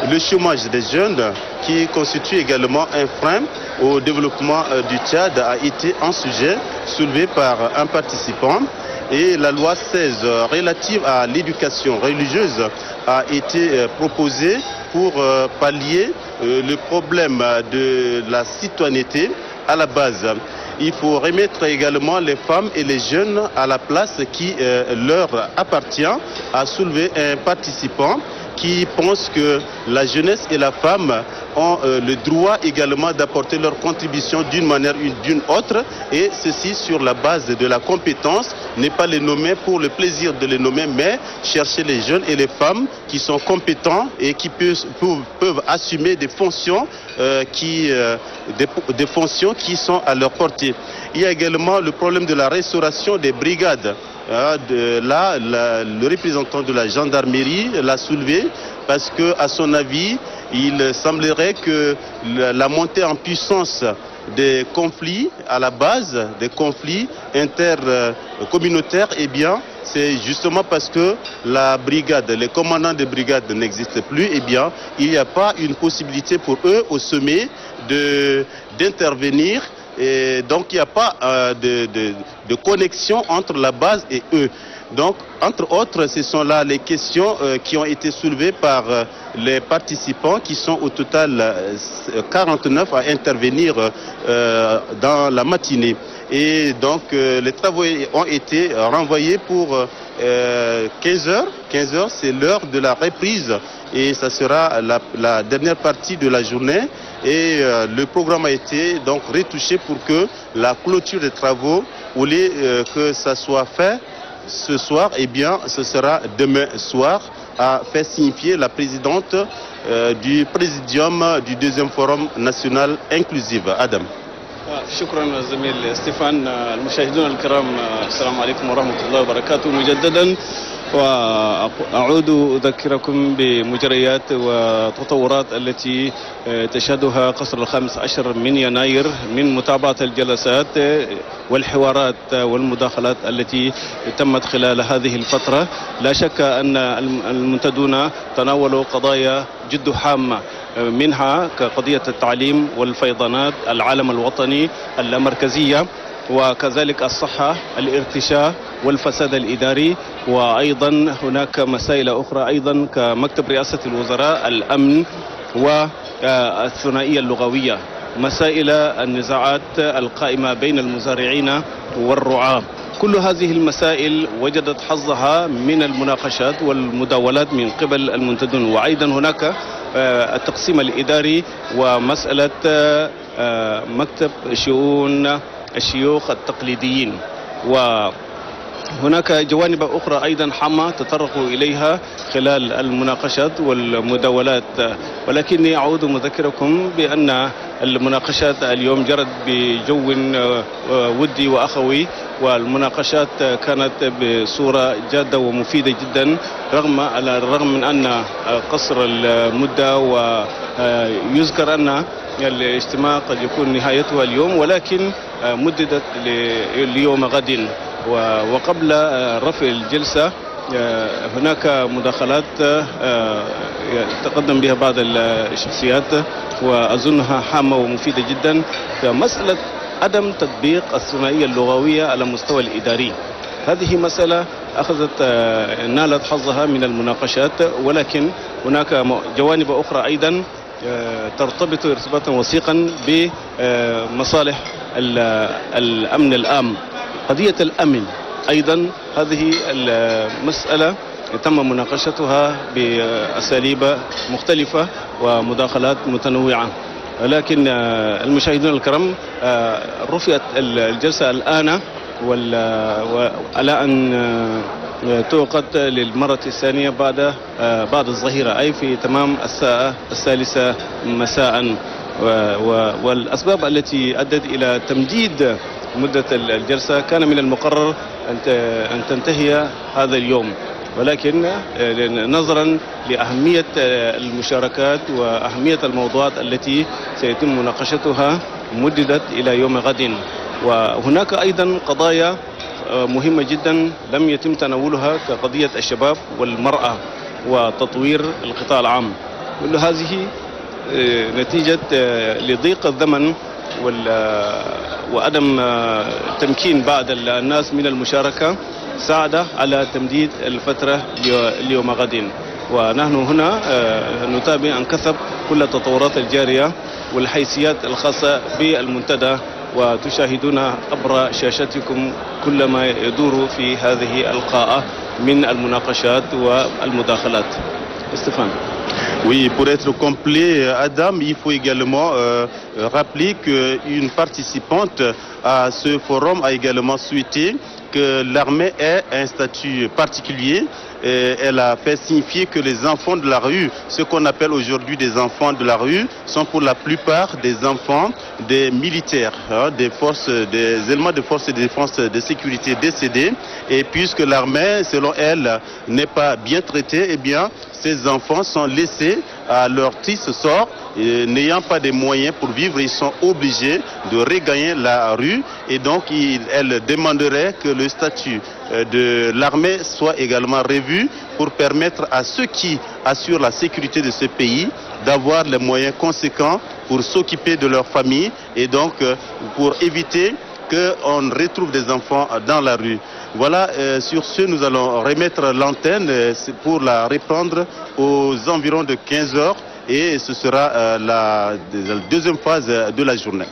Le chômage des jeunes, qui constitue également un frein au développement du Tchad, a été un sujet soulevé par un participant. Et la loi 16 relative à l'éducation religieuse a été proposée pour pallier le problème de la citoyenneté à la base. Il faut remettre également les femmes et les jeunes à la place qui leur appartient, a soulevé un participant qui pense que la jeunesse et la femme ont le droit également d'apporter leur contribution d'une manière ou d'une autre, et ceci sur la base de la compétence, n'est pas les nommer pour le plaisir de les nommer, mais chercher les jeunes et les femmes qui sont compétents et qui peuvent assumer des fonctions, des fonctions qui sont à leur portée. Il y a également le problème de la restauration des brigades. Le représentant de la gendarmerie l'a soulevé parce que, à son avis, il semblerait que la montée en puissance des conflits à la base, des conflits intercommunautaires, eh bien, c'est justement parce que la brigade, les commandants de brigade n'existent plus, eh bien, il n'y a pas une possibilité pour eux au sommet d'intervenir. Et donc il n'y a pas de connexion entre la base et eux. Donc, entre autres, ce sont là les questions qui ont été soulevées par les participants, qui sont au total 49 à intervenir dans la matinée. Et donc, les travaux ont été renvoyés pour 15 heures. 15 heures, c'est l'heure de la reprise. Et ça sera la dernière partie de la journée. Et le programme a été donc retouché pour que la clôture des travaux, au lieu que ça soit fait ce soir, eh bien, ce sera demain soir, a fait signifier la présidente du présidium du deuxième forum national inclusif. Adam. شكرا زميل ستيفان. المشاهدون الكرام السلام عليكم ورحمة الله وبركاته مجددا، وأعود أذكركم بمجريات وتطورات التي تشهدها قصر الخامس عشر من يناير من متابعة الجلسات والحوارات والمداخلات التي تمت خلال هذه الفترة. لا شك أن المنتدون تناولوا قضايا جد هامة، منها كقضية التعليم والفيضانات، العالم الوطني، اللامركزية، وكذلك الصحة، الارتشاء والفساد الإداري، وأيضا هناك مسائل أخرى أيضا كمكتب رئاسة الوزراء، الأمن والثنائية اللغوية، مسائل النزاعات القائمة بين المزارعين والرعاة. كل هذه المسائل وجدت حظها من المناقشات والمداولات من قبل المنتدون. وأيضا هناك التقسيم الإداري ومسألة مكتب شؤون الشيوخ التقليديين، وهناك جوانب أخرى أيضا حامة تطرقوا إليها خلال المناقشات والمداولات. ولكني أعود مذكركم بأن المناقشات اليوم جرت بجو ودي وأخوي، والمناقشات كانت بصورة جادة ومفيدة جدا على الرغم من أن قصر المدة، ويذكر أن الاجتماع قد يكون نهايته اليوم، ولكن مددت ليوم غد. وقبل رفع الجلسة هناك مداخلات تقدم بها بعض الشخصيات وأظنها هامة ومفيدة جدا، كمسألة عدم تطبيق الثنائية اللغوية على المستوى الإداري. هذه مسألة نالت حظها من المناقشات، ولكن هناك جوانب أخرى أيضا ترتبط ارتباطا وثيقا بمصالح الأمن العام. قضية الأمن أيضا هذه المسألة تم مناقشتها بأساليب مختلفة ومداخلات متنوعة. لكن المشاهدون الكرام، رفعت الجلسة الآن على أن توقت للمرة الثانية بعد الظهيرة، أي في تمام الساعة 3 مساء. والأسباب التي أدت إلى تمديد مدة الجلسة كان من المقرر أن تنتهي هذا اليوم، ولكن نظرا لأهمية المشاركات وأهمية الموضوعات التي سيتم مناقشتها مددت إلى يوم غد. وهناك أيضا قضايا مهمة جدا لم يتم تناولها كقضية الشباب والمرأة وتطوير القطاع العام. كل هذه نتيجة لضيق الزمن وعدم تمكين بعض الناس من المشاركة ساعد على تمديد الفترة ليوم غد. ونحن هنا نتابع عن كثب كل التطورات الجارية والحيثيات الخاصة بالمنتدى، وتشاهدون عبر شاشتكم كل ما يدور في هذه القاعة من المناقشات والمداخلات. Stéphane. Oui, pour être complet, Adam, il faut également rappeler qu'une participante à ce forum a également souhaité que l'armée ait un statut particulier. Elle a fait signifier que les enfants de la rue, ce qu'on appelle aujourd'hui des enfants de la rue, sont pour la plupart des enfants des militaires, des éléments de forces de défense et de sécurité décédés. Et puisque l'armée, selon elle, n'est pas bien traitée, eh bien, ces enfants sont laissés à leur triste sort, n'ayant pas de moyens pour vivre, ils sont obligés de regagner la rue. Et donc, elle demanderait que le statut de l'armée soit également revu pour permettre à ceux qui assurent la sécurité de ce pays d'avoir les moyens conséquents pour s'occuper de leur famille et donc pour éviter qu'on retrouve des enfants dans la rue. Voilà, sur ce, nous allons remettre l'antenne pour la reprendre aux environs de 15 heures et ce sera la deuxième phase de la journée.